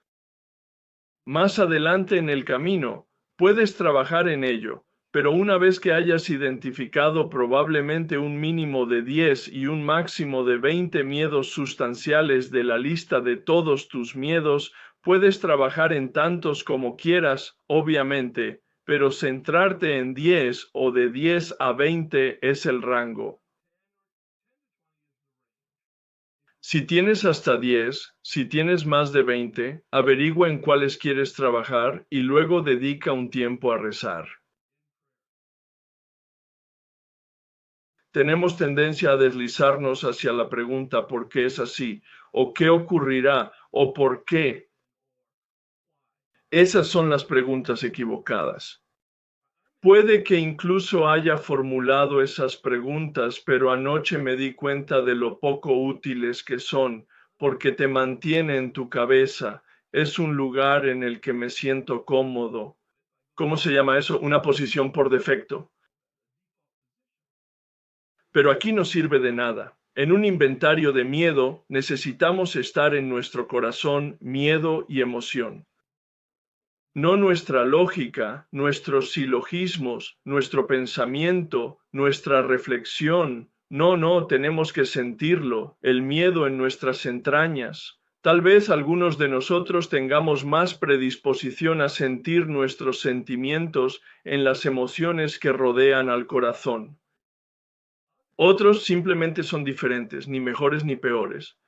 Más adelante en el camino, puedes trabajar en ello, pero una vez que hayas identificado probablemente un mínimo de 10 y un máximo de 20 miedos sustanciales de la lista de todos tus miedos, puedes trabajar en tantos como quieras, obviamente, pero centrarte en 10 o de 10 a 20 es el rango. Si tienes hasta 10, si tienes más de 20, averigua en cuáles quieres trabajar y luego dedica un tiempo a rezar. Tenemos tendencia a deslizarnos hacia la pregunta ¿por qué es así? ¿O qué ocurrirá? ¿O por qué? Esas son las preguntas equivocadas. Puede que incluso haya formulado esas preguntas, pero anoche me di cuenta de lo poco útiles que son, porque te mantiene en tu cabeza. Es un lugar en el que me siento cómodo. ¿Cómo se llama eso? Una posición por defecto. Pero aquí no sirve de nada. En un inventario de miedo necesitamos estar en nuestro corazón miedo y emoción. No nuestra lógica, nuestros silogismos, nuestro pensamiento, nuestra reflexión. No, tenemos que sentirlo, el miedo en nuestras entrañas. Tal vez algunos de nosotros tengamos más predisposición a sentir nuestros sentimientos en las emociones que rodean al corazón. Otros simplemente son diferentes, ni mejores ni peores.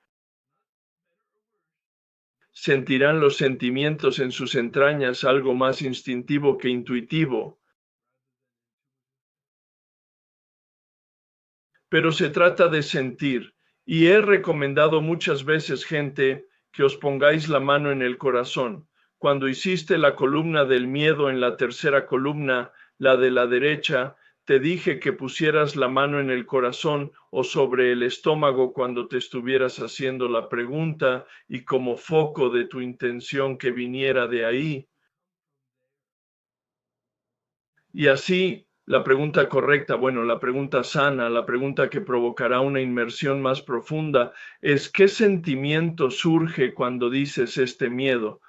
Sentirán los sentimientos en sus entrañas algo más instintivo que intuitivo. Pero se trata de sentir, y he recomendado muchas veces, gente, que os pongáis la mano en el corazón. Cuando hiciste la columna del miedo en la tercera columna, la de la derecha, te dije que pusieras la mano en el corazón o sobre el estómago cuando te estuvieras haciendo la pregunta y como foco de tu intención que viniera de ahí. Y así, la pregunta correcta, bueno, la pregunta sana, la pregunta que provocará una inmersión más profunda es ¿qué sentimiento surge cuando dices este miedo?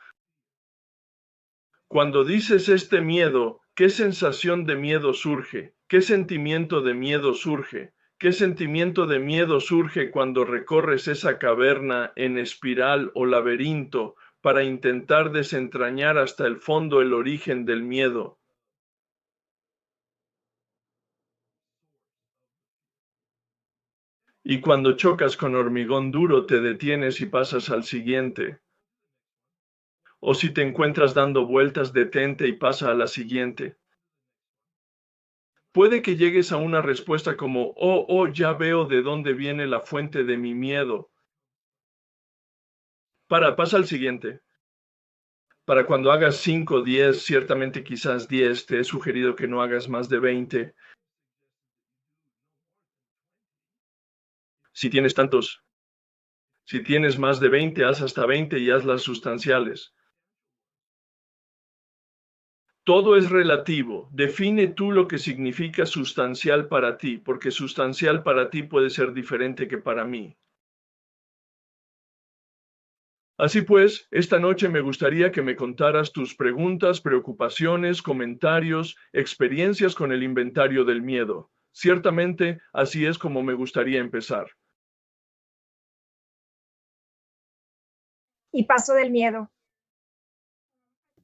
Cuando dices este miedo, ¿qué sensación de miedo surge? ¿Qué sentimiento de miedo surge? ¿Qué sentimiento de miedo surge cuando recorres esa caverna en espiral o laberinto para intentar desentrañar hasta el fondo el origen del miedo? Y cuando chocas con hormigón duro te detienes y pasas al siguiente. O si te encuentras dando vueltas, detente y pasa a la siguiente. Puede que llegues a una respuesta como, ya veo de dónde viene la fuente de mi miedo. Pasa al siguiente. Para cuando hagas 5, 10, ciertamente quizás 10, te he sugerido que no hagas más de 20. Si tienes tantos, si tienes más de 20, haz hasta 20 y haz las sustanciales. Todo es relativo. Define tú lo que significa sustancial para ti, porque sustancial para ti puede ser diferente que para mí. Así pues, esta noche me gustaría que me contaras tus preguntas, preocupaciones, comentarios, experiencias con el inventario del miedo. Ciertamente, así es como me gustaría empezar. Y paso del miedo.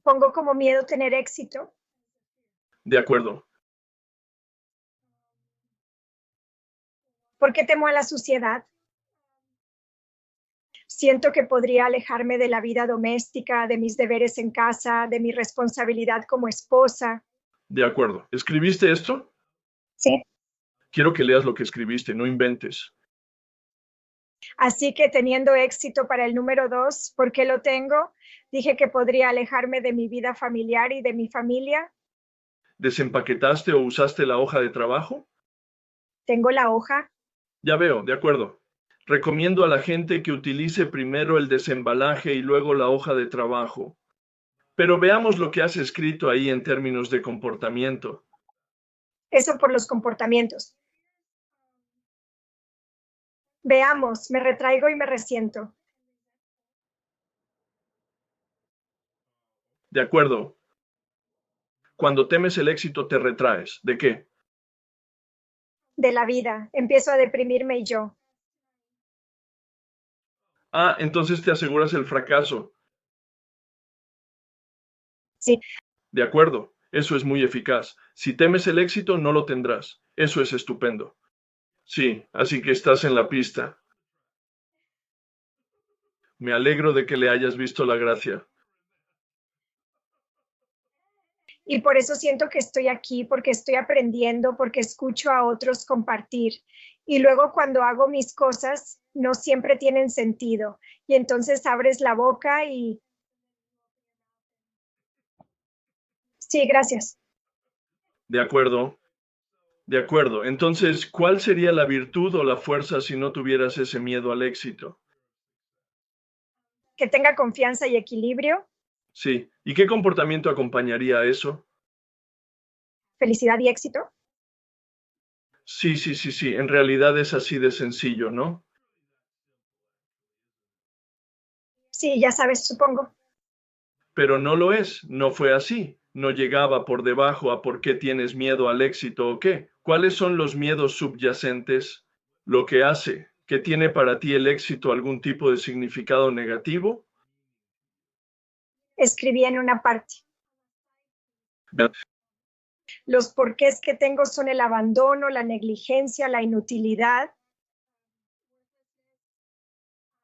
Pongo como miedo tener éxito. De acuerdo. ¿Por qué temo a la suciedad? siento que podría alejarme de la vida doméstica, de mis deberes en casa, de mi responsabilidad como esposa. De acuerdo. ¿Escribiste esto? Sí. Quiero que leas lo que escribiste, no inventes. Así que teniendo éxito para el número 2, ¿por qué lo tengo? Dije que podría alejarme de mi vida familiar y de mi familia. ¿Desempaquetaste o usaste la hoja de trabajo? Tengo la hoja. Ya veo, de acuerdo. Recomiendo a la gente que utilice primero el desembalaje y luego la hoja de trabajo. Pero veamos lo que has escrito ahí en términos de comportamiento. Eso por los comportamientos. Veamos, me retraigo y me resiento. De acuerdo. Cuando temes el éxito te retraes. ¿De qué? De la vida. Empiezo a deprimirme y yo. Ah, entonces te aseguras el fracaso. Sí, De acuerdo. Eso es muy eficaz. Si temes el éxito, no lo tendrás. Eso es estupendo. Sí, así que estás en la pista. Me alegro de que le hayas visto la gracia. y por eso siento que estoy aquí, porque estoy aprendiendo, porque escucho a otros compartir. Y luego cuando hago mis cosas, no siempre tienen sentido. Y entonces abres la boca y... Sí, gracias. De acuerdo. De acuerdo. Entonces, ¿cuál sería la virtud o la fuerza si no tuvieras ese miedo al éxito? Que tenga confianza y equilibrio, Sí. ¿Y qué comportamiento acompañaría a eso? felicidad y éxito. Sí, sí, sí, sí. En realidad es así de sencillo, ¿no? Sí, ya sabes, supongo. Pero no lo es. No fue así. No llegaba por debajo a por qué tienes miedo al éxito o qué. ¿Cuáles son los miedos subyacentes? Lo que hace que tiene para ti el éxito algún tipo de significado negativo. Escribí en una parte. Bien. Los porqués que tengo son el abandono, la negligencia, la inutilidad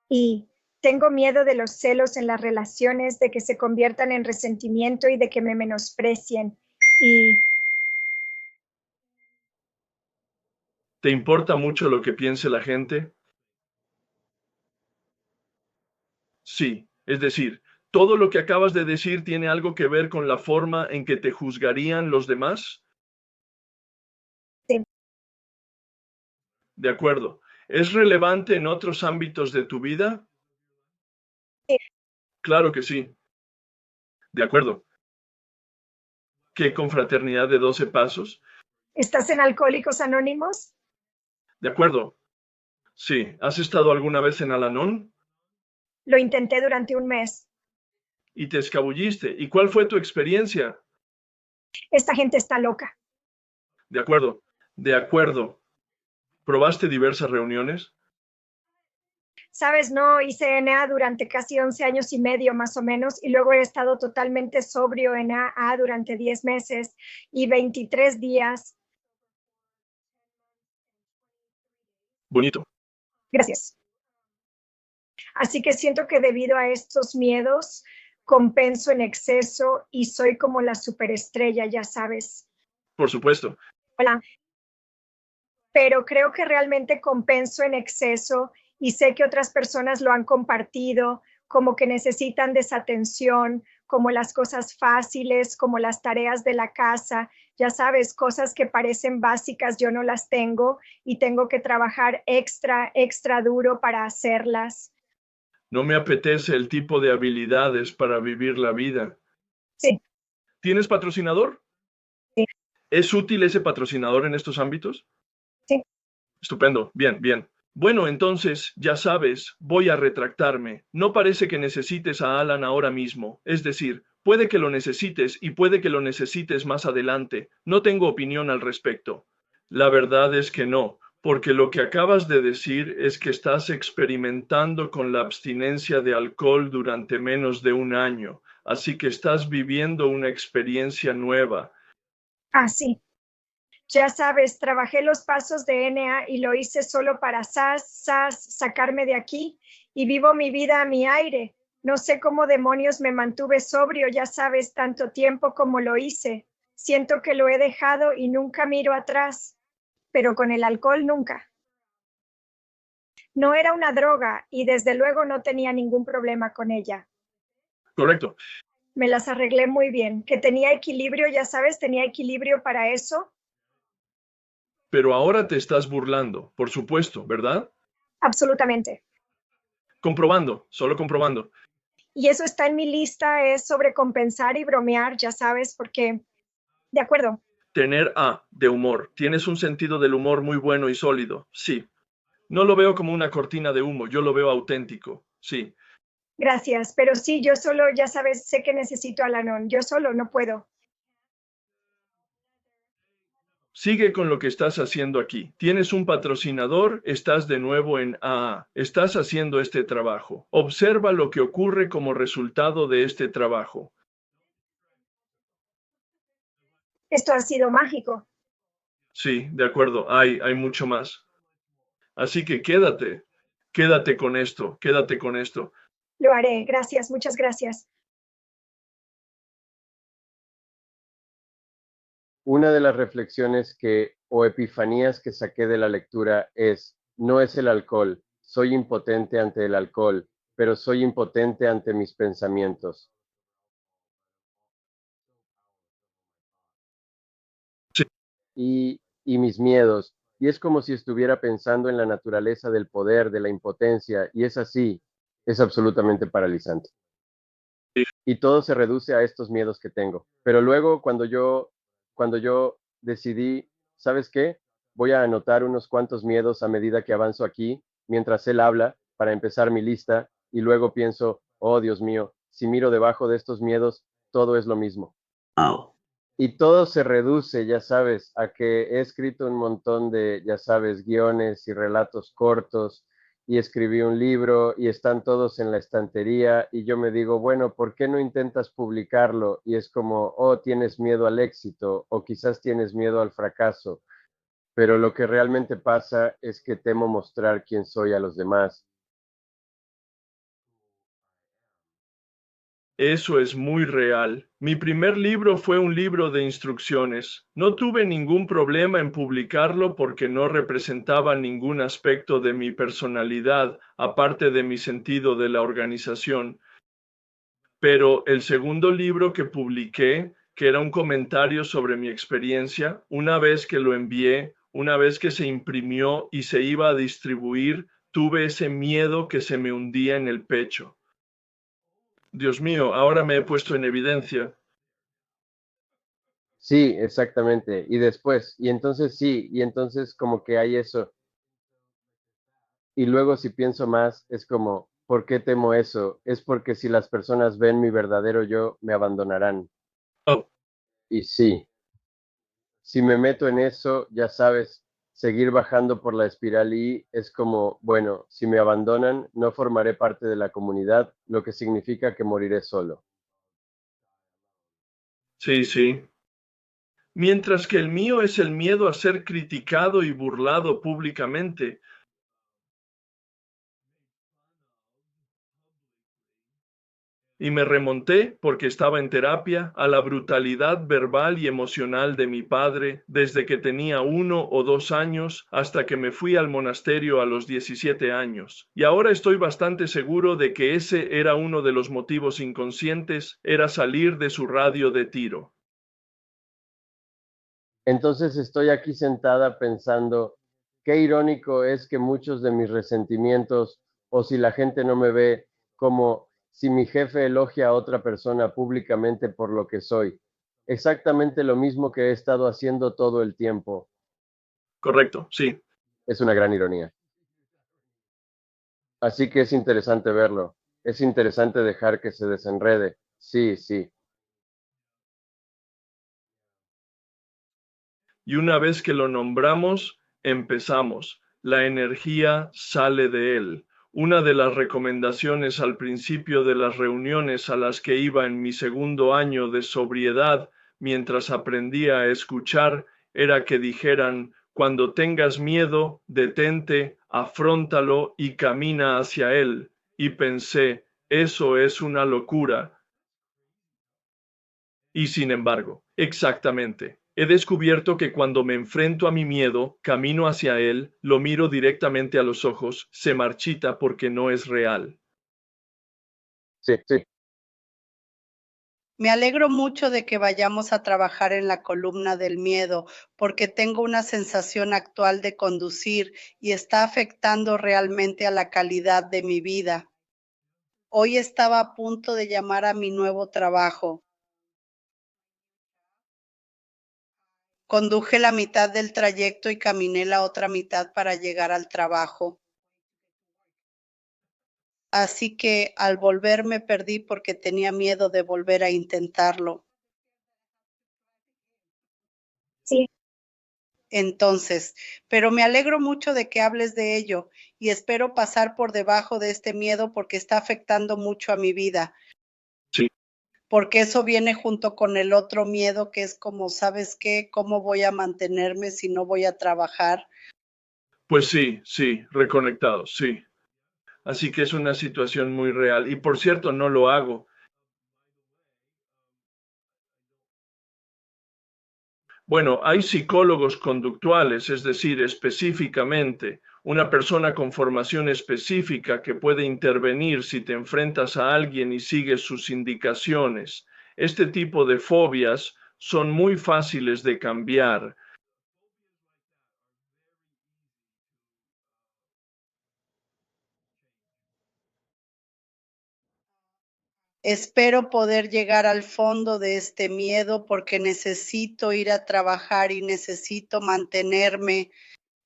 y tengo miedo de los celos en las relaciones, de que se conviertan en resentimiento y de que me menosprecien. Y ¿Te importa mucho lo que piense la gente? Sí, es decir, ¿todo lo que acabas de decir tiene algo que ver con la forma en que te juzgarían los demás? sí, De acuerdo. ¿Es relevante en otros ámbitos de tu vida? sí. Claro que sí. De acuerdo. ¿Qué confraternidad de 12 pasos? ¿Estás en Alcohólicos Anónimos? De acuerdo. Sí. ¿Has estado alguna vez en Al-Anon? Lo intenté durante un mes. Y te escabulliste. ¿Y cuál fue tu experiencia? Esta gente está loca. De acuerdo. De acuerdo. ¿Probaste diversas reuniones? Sabes, no hice NA durante casi 11 años y medio más o menos y luego he estado totalmente sobrio en AA durante 10 meses y 23 días. Bonito. Gracias. Así que siento que debido a estos miedos compenso en exceso y soy como la superestrella, ya sabes. Por supuesto. Hola. Pero creo que realmente compenso en exceso y sé que otras personas lo han compartido, como que necesitan desatención, como las cosas fáciles, como las tareas de la casa, ya sabes, cosas que parecen básicas, yo no las tengo y tengo que trabajar extra duro para hacerlas. No me apetece el tipo de habilidades para vivir la vida. Sí, ¿Tienes patrocinador? sí, ¿Es útil ese patrocinador en estos ámbitos? sí. Estupendo, bien, bien. Bueno, entonces, ya sabes, voy a retractarme. No parece que necesites a Alan ahora mismo. Es decir, puede que lo necesites y puede que lo necesites más adelante. No tengo opinión al respecto. La verdad es que no, porque lo que acabas de decir es que estás experimentando con la abstinencia de alcohol durante menos de un año. Así que estás viviendo una experiencia nueva. Ah, sí. Ya sabes, trabajé los pasos de NA y lo hice solo para sacarme de aquí y vivo mi vida a mi aire. No sé cómo demonios me mantuve sobrio, ya sabes, tanto tiempo como lo hice. Siento que lo he dejado y nunca miro atrás, pero con el alcohol nunca. No era una droga y desde luego no tenía ningún problema con ella. Correcto. Me las arreglé muy bien, que tenía equilibrio, ya sabes, tenía equilibrio para eso. Pero ahora te estás burlando, por supuesto, ¿verdad? Absolutamente. Comprobando, solo comprobando. Y eso está en mi lista, es sobre compensar y bromear, ya sabes, porque, de acuerdo, Tener A de humor. Tienes un sentido del humor muy bueno y sólido. Sí. No lo veo como una cortina de humo, yo lo veo auténtico. Sí. gracias, pero sí, yo solo, ya sabes, sé que necesito a Alanon, yo solo no puedo. Sigue con lo que estás haciendo aquí. Tienes un patrocinador, estás de nuevo en AA. Estás haciendo este trabajo. Observa lo que ocurre como resultado de este trabajo. Esto ha sido mágico. Sí, de acuerdo, hay mucho más. Así que quédate con esto, quédate con esto. Lo haré, gracias, muchas gracias. Una de las reflexiones o epifanías que saqué de la lectura es, no es el alcohol, soy impotente ante el alcohol, pero soy impotente ante mis pensamientos. Sí. Y mis miedos. Y es como si estuviera pensando en la naturaleza del poder, de la impotencia, y es así, es absolutamente paralizante. Sí. Y todo se reduce a estos miedos que tengo. Pero luego cuando yo decidí, ¿sabes qué? Voy a anotar unos cuantos miedos a medida que avanzo aquí, mientras él habla, para empezar mi lista, y luego pienso, oh Dios mío, si miro debajo de estos miedos, todo es lo mismo. Wow. Y todo se reduce, ya sabes, a que he escrito un montón de, ya sabes, guiones y relatos cortos y escribí un libro y están todos en la estantería y yo me digo, bueno, ¿por qué no intentas publicarlo? Y es como, oh, tienes miedo al éxito o quizás tienes miedo al fracaso, pero lo que realmente pasa es que temo mostrar quién soy a los demás. Eso es muy real. Mi primer libro fue un libro de instrucciones. No tuve ningún problema en publicarlo porque no representaba ningún aspecto de mi personalidad, aparte de mi sentido de la organización. Pero el segundo libro que publiqué, que era un comentario sobre mi experiencia, una vez que lo envié, una vez que se imprimió y se iba a distribuir, tuve ese miedo que se me hundía en el pecho. Dios mío, ahora me he puesto en evidencia. Sí, exactamente. Y después, y entonces sí, y entonces como que hay eso. Y luego si pienso más, es como, ¿por qué temo eso? Es porque si las personas ven mi verdadero yo, me abandonarán. Oh, Y sí, si me meto en eso, ya sabes, seguir bajando por la espiral y es como, bueno, si me abandonan, no formaré parte de la comunidad, lo que significa que moriré solo. sí, sí. Mientras que el mío es el miedo a ser criticado y burlado públicamente. Y me remonté, porque estaba en terapia, a la brutalidad verbal y emocional de mi padre desde que tenía 1 o 2 años hasta que me fui al monasterio a los 17 años. Y ahora estoy bastante seguro de que ese era uno de los motivos inconscientes, era salir de su radio de tiro. Entonces estoy aquí sentada pensando, qué irónico es que muchos de mis resentimientos, o si la gente no me ve, como si mi jefe elogia a otra persona públicamente por lo que soy, exactamente lo mismo que he estado haciendo todo el tiempo. Correcto, sí. Es una gran ironía. Así que es interesante verlo. Es interesante dejar que se desenrede. Sí, sí. Y una vez que lo nombramos, empezamos. La energía sale de él. Una de las recomendaciones al principio de las reuniones a las que iba en mi segundo año de sobriedad, mientras aprendía a escuchar, era que dijeran, cuando tengas miedo, detente, afróntalo y camina hacia él. y pensé, eso es una locura. Y sin embargo, exactamente, he descubierto que cuando me enfrento a mi miedo, camino hacia él, lo miro directamente a los ojos, se marchita porque no es real. Sí, sí. Me alegro mucho de que vayamos a trabajar en la columna del miedo, porque tengo una sensación actual de conducir y está afectando realmente a la calidad de mi vida. Hoy estaba a punto de llamar a mi nuevo trabajo. Conduje la mitad del trayecto y caminé la otra mitad para llegar al trabajo. Así que al volver me perdí porque tenía miedo de volver a intentarlo. Sí, Entonces, pero me alegro mucho de que hables de ello y espero pasar por debajo de este miedo porque está afectando mucho a mi vida. Sí. Porque eso viene junto con el otro miedo que es como, ¿sabes qué? ¿Cómo voy a mantenerme si no voy a trabajar? Pues sí, sí, reconectados, sí. Así que es una situación muy real. Y por cierto, no lo hago. Bueno, hay psicólogos conductuales, es decir, específicamente, una persona con formación específica que puede intervenir si te enfrentas a alguien y sigues sus indicaciones. Este tipo de fobias son muy fáciles de cambiar. Espero poder llegar al fondo de este miedo porque necesito ir a trabajar y necesito mantenerme.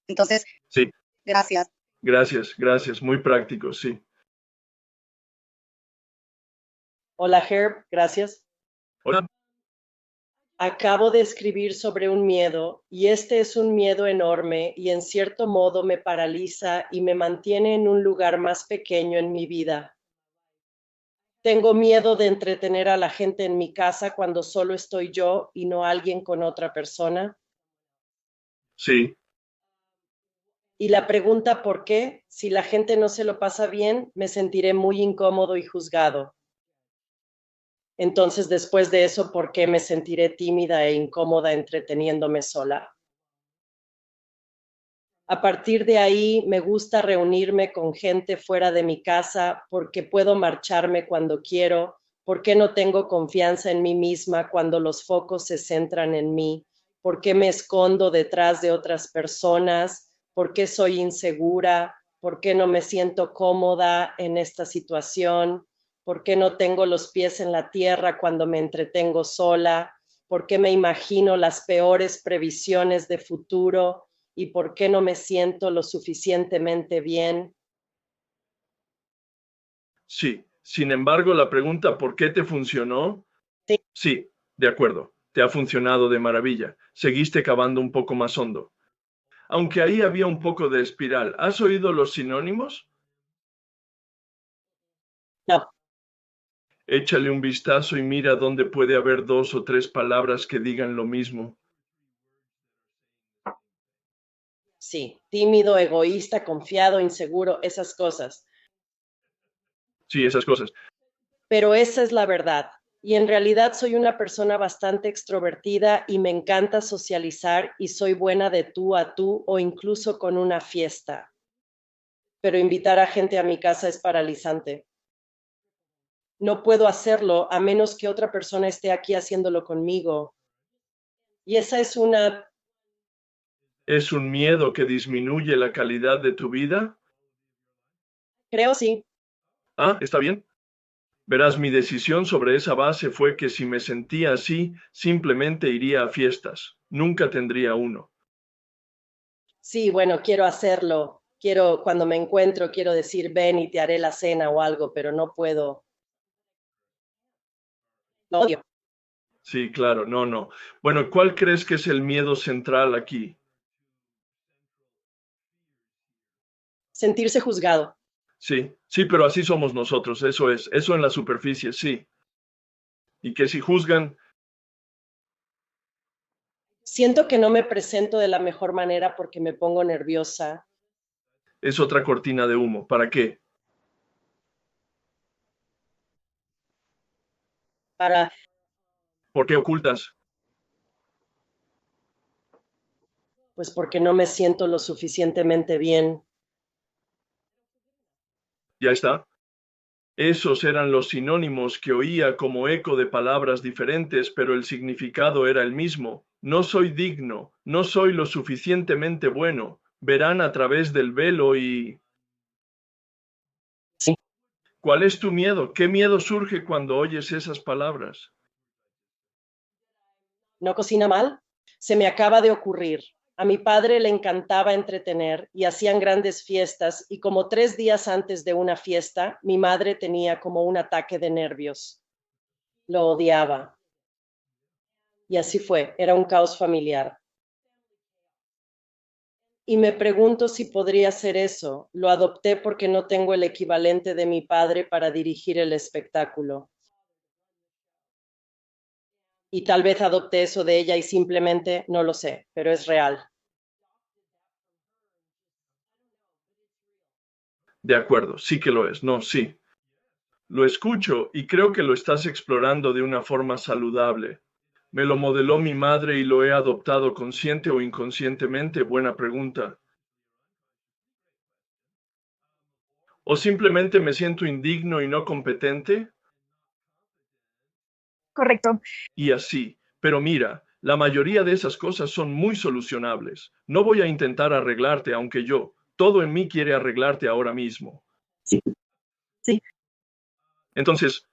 Entonces, Sí, gracias. gracias, gracias, muy práctico, sí. Hola Herb, gracias. Hola. Acabo de escribir sobre un miedo y este es un miedo enorme y en cierto modo me paraliza y me mantiene en un lugar más pequeño en mi vida. Tengo miedo de entretener a la gente en mi casa cuando solo estoy yo y no alguien con otra persona. Sí, Y la pregunta ¿por qué? Si la gente no se lo pasa bien, me sentiré muy incómodo y juzgado. Entonces, después de eso, ¿por qué me sentiré tímida e incómoda entreteniéndome sola? A partir de ahí, me gusta reunirme con gente fuera de mi casa porque puedo marcharme cuando quiero, porque no tengo confianza en mí misma cuando los focos se centran en mí, porque me escondo detrás de otras personas, porque soy insegura, porque no me siento cómoda en esta situación, porque no tengo los pies en la tierra cuando me entretengo sola, porque me imagino las peores previsiones de futuro y por qué no me siento lo suficientemente bien. sí. Sin embargo, la pregunta ¿por qué te funcionó? Sí. Sí, de acuerdo. Te ha funcionado de maravilla. Seguiste cavando un poco más hondo. Aunque ahí había un poco de espiral. ¿Has oído los sinónimos? No. Échale un vistazo y mira dónde puede haber 2 o 3 palabras que digan lo mismo. Sí, tímido, egoísta, confiado, inseguro, esas cosas. Sí, esas cosas. Pero esa es la verdad. Y en realidad soy una persona bastante extrovertida y me encanta socializar y soy buena de tú a tú o incluso con una fiesta. Pero invitar a gente a mi casa es paralizante. No puedo hacerlo a menos que otra persona esté aquí haciéndolo conmigo. Y esa es una... ¿Es un miedo que disminuye la calidad de tu vida? Creo sí. Ah, está bien. Verás, mi decisión sobre esa base fue que si me sentía así, simplemente iría a fiestas. Nunca tendría uno. Sí, bueno, quiero hacerlo. Quiero, cuando me encuentro, quiero decir, ven y te haré la cena o algo, pero no puedo. Lo odio. Sí, claro, no, no. Bueno, ¿cuál crees que es el miedo central aquí? Sentirse juzgado. Sí, sí, pero así somos nosotros, eso es, eso en la superficie, sí. Y que si juzgan, Siento que no me presento de la mejor manera porque me pongo nerviosa. es otra cortina de humo. ¿Para qué? para, ¿Por qué ocultas? pues porque no me siento lo suficientemente bien. Ya está. Esos eran los sinónimos que oía como eco de palabras diferentes, pero el significado era el mismo. No soy digno, no soy lo suficientemente bueno. Verán a través del velo y... Sí. ¿Cuál es tu miedo? ¿Qué miedo surge cuando oyes esas palabras? ¿No cocina mal? Se me acaba de ocurrir. A mi padre le encantaba entretener y hacían grandes fiestas y como 3 días antes de una fiesta, mi madre tenía como un ataque de nervios. Lo odiaba. Y así fue, era un caos familiar. Y me pregunto si podría ser eso. Lo adopté porque no tengo el equivalente de mi padre para dirigir el espectáculo. Y tal vez adopté eso de ella y simplemente no lo sé, pero es real. De acuerdo, sí que lo es, no, sí. Lo escucho y creo que lo estás explorando de una forma saludable. ¿Me lo modeló mi madre y lo he adoptado consciente o inconscientemente? Buena pregunta. ¿O simplemente me siento indigno y no competente? Correcto. Y así. Pero mira, la mayoría de esas cosas son muy solucionables. No voy a intentar arreglarte, aunque todo en mí quiere arreglarte ahora mismo. Sí. Sí. Entonces,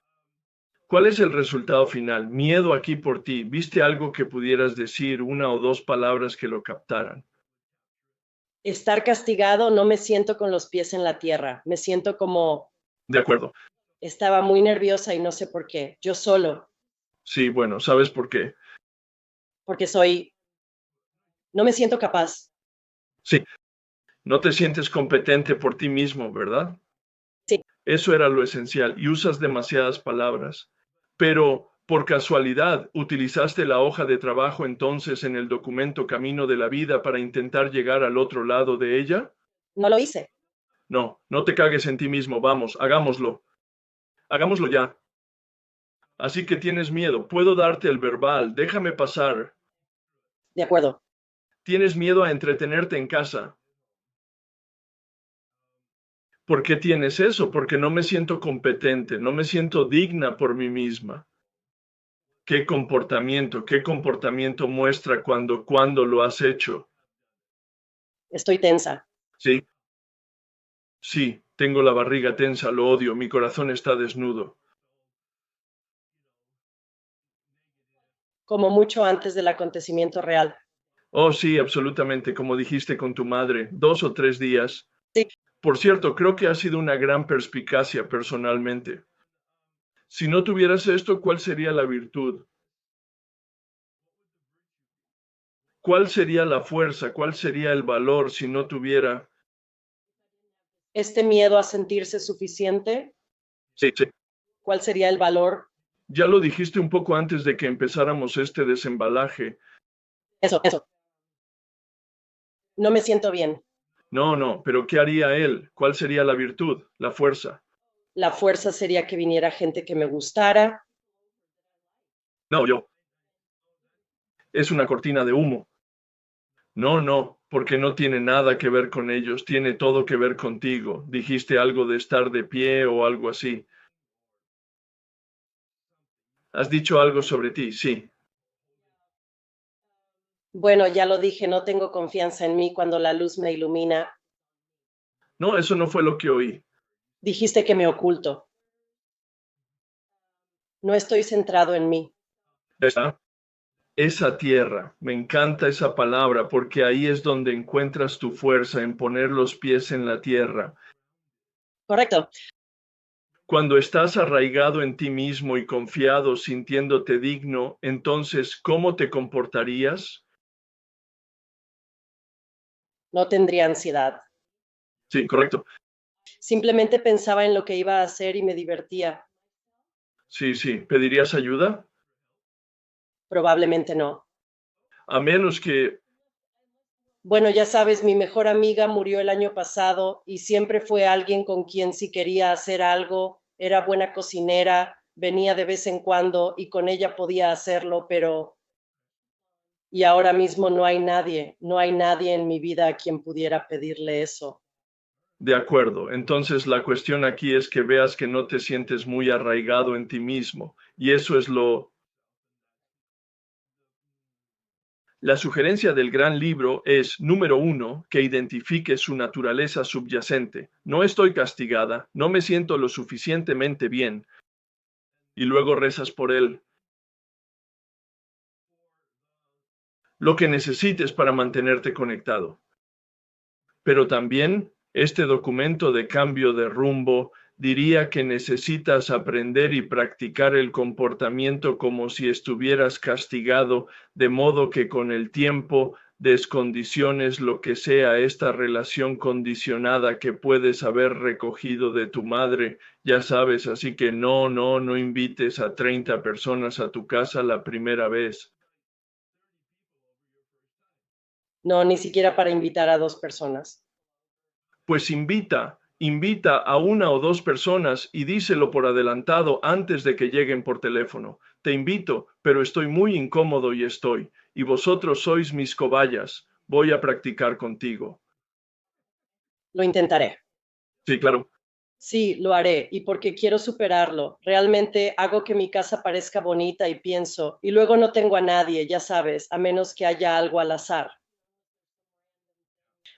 ¿cuál es el resultado final? Miedo aquí por ti. ¿Viste algo que pudieras decir, una o dos palabras que lo captaran? Estar castigado, no me siento con los pies en la tierra. Me siento como De acuerdo. estaba muy nerviosa y no sé por qué. Yo solo, Sí, bueno, ¿sabes por qué? porque no me siento capaz. Sí, no te sientes competente por ti mismo, ¿verdad? Sí. Eso era lo esencial y usas demasiadas palabras. Pero, por casualidad, ¿utilizaste la hoja de trabajo entonces en el documento Camino de la Vida para intentar llegar al otro lado de ella? No lo hice. No, no te cagues en ti mismo, vamos, hagámoslo. Hagámoslo ya. Así que tienes miedo, puedo darte el verbal, déjame pasar. De acuerdo. Tienes miedo a entretenerte en casa. ¿Por qué tienes eso? Porque no me siento competente, no me siento digna por mí misma. Qué comportamiento muestra cuando lo has hecho? Estoy tensa. Sí, sí, tengo la barriga tensa, lo odio, mi corazón está desnudo. Como mucho antes del acontecimiento real. Oh, sí, absolutamente, como dijiste con tu madre, 2 o 3 días. Sí. Por cierto, creo que ha sido una gran perspicacia personalmente. Si no tuvieras esto, ¿cuál sería la virtud? ¿Cuál sería la fuerza? ¿Cuál sería el valor si no tuviera? Este miedo a sentirse suficiente, Sí, sí. ¿cuál sería el valor? Ya lo dijiste un poco antes de que empezáramos este desembalaje. Eso. No me siento bien. No, no, pero ¿qué haría él? ¿Cuál sería la virtud? La fuerza. La fuerza sería que viniera gente que me gustara. No, yo. Es una cortina de humo. No, no, porque no tiene nada que ver con ellos, tiene todo que ver contigo. Dijiste algo de estar de pie o algo así. Has dicho algo sobre ti, sí. Bueno, ya lo dije, no tengo confianza en mí cuando la luz me ilumina. No, eso no fue lo que oí. Dijiste que me oculto. No estoy centrado en mí. ¿Está? Esa tierra, me encanta esa palabra porque ahí es donde encuentras tu fuerza en poner los pies en la tierra. Correcto. Cuando estás arraigado en ti mismo y confiado, sintiéndote digno, entonces, ¿cómo te comportarías? No tendría ansiedad. Sí, correcto. Simplemente pensaba en lo que iba a hacer y me divertía. Sí, sí. ¿Pedirías ayuda? Probablemente no. A menos que... Bueno, ya sabes, mi mejor amiga murió el año pasado y siempre fue alguien con quien si quería hacer algo, era buena cocinera, venía de vez en cuando y con ella podía hacerlo, pero... Y ahora mismo no hay nadie en mi vida a quien pudiera pedirle eso. De acuerdo. Entonces la cuestión aquí es que veas que no te sientes muy arraigado en ti mismo. Y eso es lo... La sugerencia del gran libro es, número 1, que identifique su naturaleza subyacente. No estoy castigada, no me siento lo suficientemente bien. Y luego rezas por él. Lo que necesites para mantenerte conectado. Pero también este documento de cambio de rumbo diría que necesitas aprender y practicar el comportamiento como si estuvieras castigado, de modo que con el tiempo descondiciones lo que sea esta relación condicionada que puedes haber recogido de tu madre, ya sabes, así que no invites a 30 personas a tu casa la primera vez. No, ni siquiera para invitar a 2 personas. Pues invita a 1 o 2 personas y díselo por adelantado antes de que lleguen por teléfono. Te invito, pero estoy muy incómodo y vosotros sois mis cobayas. Voy a practicar contigo. Lo intentaré. Sí, claro. Sí, lo haré, y porque quiero superarlo. Realmente hago que mi casa parezca bonita y pienso, y luego no tengo a nadie, ya sabes, a menos que haya algo al azar.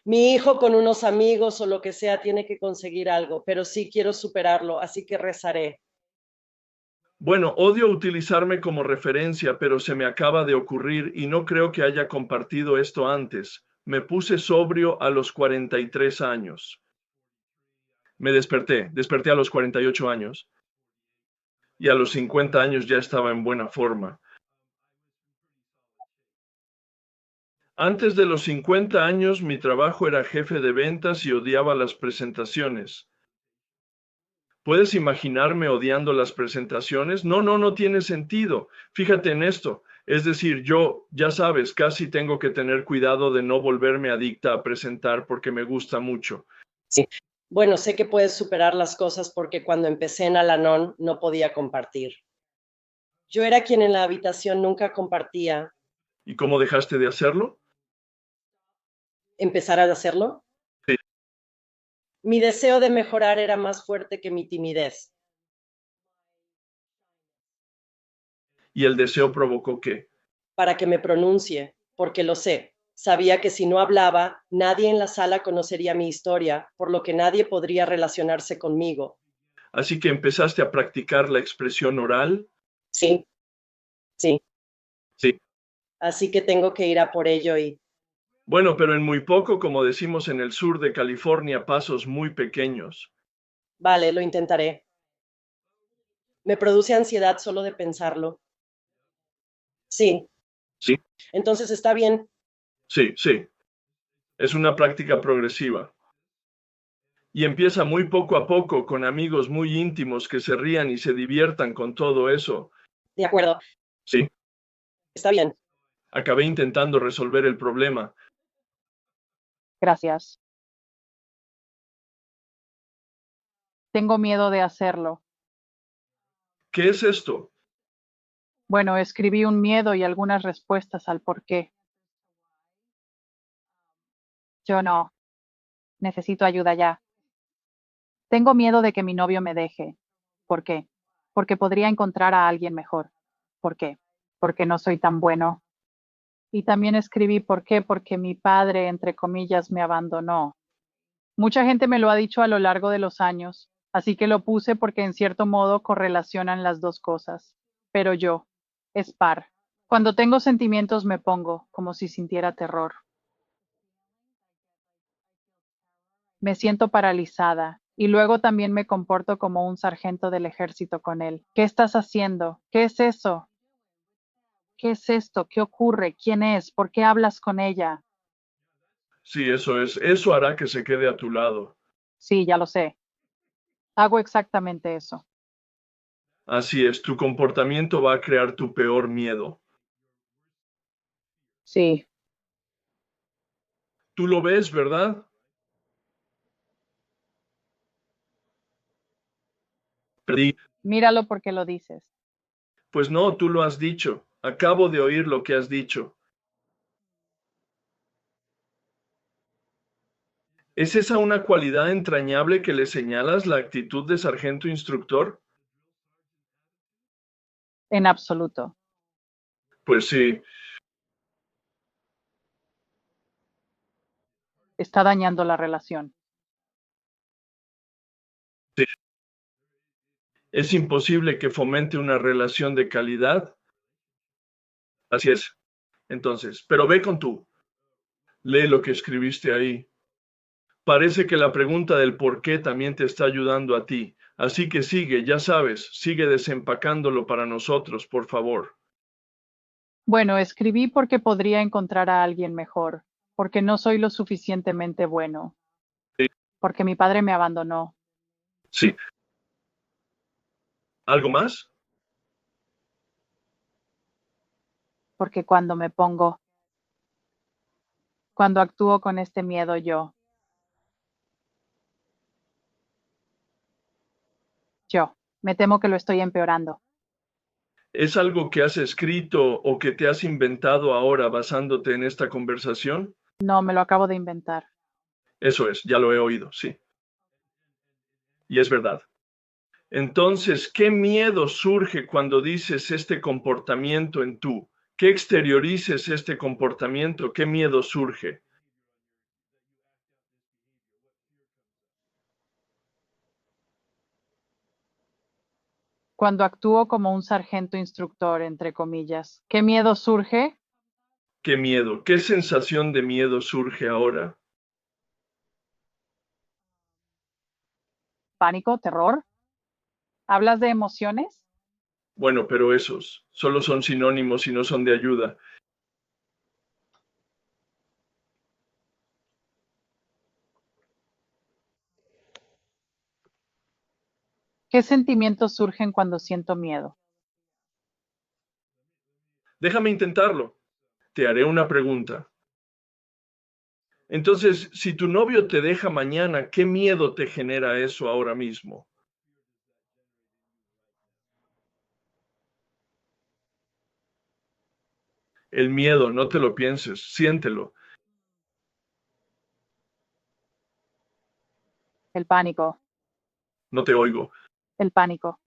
Mi hijo con unos amigos o lo que sea tiene que conseguir algo, pero sí quiero superarlo, así que rezaré. Bueno, odio utilizarme como referencia, pero se me acaba de ocurrir y no creo que haya compartido esto antes. Me puse sobrio a los 43 años. Me desperté a los 48 años y a los 50 años ya estaba en buena forma. Antes de los 50 años, mi trabajo era jefe de ventas y odiaba las presentaciones. ¿Puedes imaginarme odiando las presentaciones? No tiene sentido. Fíjate en esto. Es decir, yo, ya sabes, casi tengo que tener cuidado de no volverme adicta a presentar porque me gusta mucho. Sí. Bueno, sé que puedes superar las cosas porque cuando empecé en Al-Anon no podía compartir. Yo era quien en la habitación nunca compartía. ¿Y cómo dejaste de hacerlo? ¿Empezar a hacerlo? Sí. Mi deseo de mejorar era más fuerte que mi timidez. ¿Y el deseo provocó qué? Para que me pronuncie, porque lo sé. Sabía que si no hablaba, nadie en la sala conocería mi historia, por lo que nadie podría relacionarse conmigo. Así que empezaste a practicar la expresión oral. Sí, sí. Sí. Así que tengo que ir a por ello y... Bueno, pero en muy poco, como decimos en el sur de California, pasos muy pequeños. Vale, lo intentaré. Me produce ansiedad solo de pensarlo. Sí. Sí. Entonces está bien. Sí. Es una práctica progresiva. Y empieza muy poco a poco con amigos muy íntimos que se rían y se diviertan con todo eso. De acuerdo. Sí. Está bien. Acabé intentando resolver el problema. Gracias. Tengo miedo de hacerlo. ¿Qué es esto? Bueno, escribí un miedo y algunas respuestas al por qué. Yo no. Necesito ayuda ya. Tengo miedo de que mi novio me deje. ¿Por qué? Porque podría encontrar a alguien mejor. ¿Por qué? Porque no soy tan bueno. Y también escribí por qué, porque mi padre, entre comillas, me abandonó. Mucha gente me lo ha dicho a lo largo de los años, así que lo puse porque en cierto modo correlacionan las dos cosas. Pero yo, es par. Cuando tengo sentimientos me pongo como si sintiera terror. Me siento paralizada y luego también me comporto como un sargento del ejército con él. ¿Qué estás haciendo? ¿Qué es eso? ¿Qué es esto? ¿Qué ocurre? ¿Quién es? ¿Por qué hablas con ella? Sí, eso es. Eso hará que se quede a tu lado. Sí, ya lo sé. Hago exactamente eso. Así es, tu comportamiento va a crear tu peor miedo. Sí, Tú lo ves, ¿verdad? Perdí Míralo porque lo dices. Pues no, tú lo has dicho. Acabo de oír lo que has dicho. ¿Es esa una cualidad entrañable que le señalas, la actitud de sargento instructor? En absoluto. Pues sí, Está dañando la relación. sí. Es imposible que fomente una relación de calidad. Así es. Entonces, pero ve con tú. Lee lo que escribiste ahí. Parece que la pregunta del por qué también te está ayudando a ti. Así que sigue, ya sabes, sigue desempacándolo para nosotros, por favor. Bueno, escribí porque podría encontrar a alguien mejor, porque no soy lo suficientemente bueno, Sí. porque mi padre me abandonó, Sí. ¿Algo más? porque cuando actúo con este miedo yo, me temo que lo estoy empeorando. ¿Es algo que has escrito o que te has inventado ahora basándote en esta conversación? No, me lo acabo de inventar. Eso es, ya lo he oído, sí. Y es verdad. Entonces, ¿qué miedo surge cuando dices este comportamiento en tú? ¿Qué exteriorices este comportamiento? ¿Qué miedo surge? Cuando actúo como un sargento instructor, entre comillas, ¿qué miedo surge? ¿Qué miedo? ¿Qué sensación de miedo surge ahora? ¿Pánico? ¿Terror? ¿Hablas de emociones? Bueno, pero esos solo son sinónimos y no son de ayuda. ¿Qué sentimientos surgen cuando siento miedo? Déjame intentarlo. Te haré una pregunta. Entonces, si tu novio te deja mañana, ¿qué miedo te genera eso ahora mismo? El miedo, no te lo pienses, siéntelo. El pánico, No te oigo, el pánico,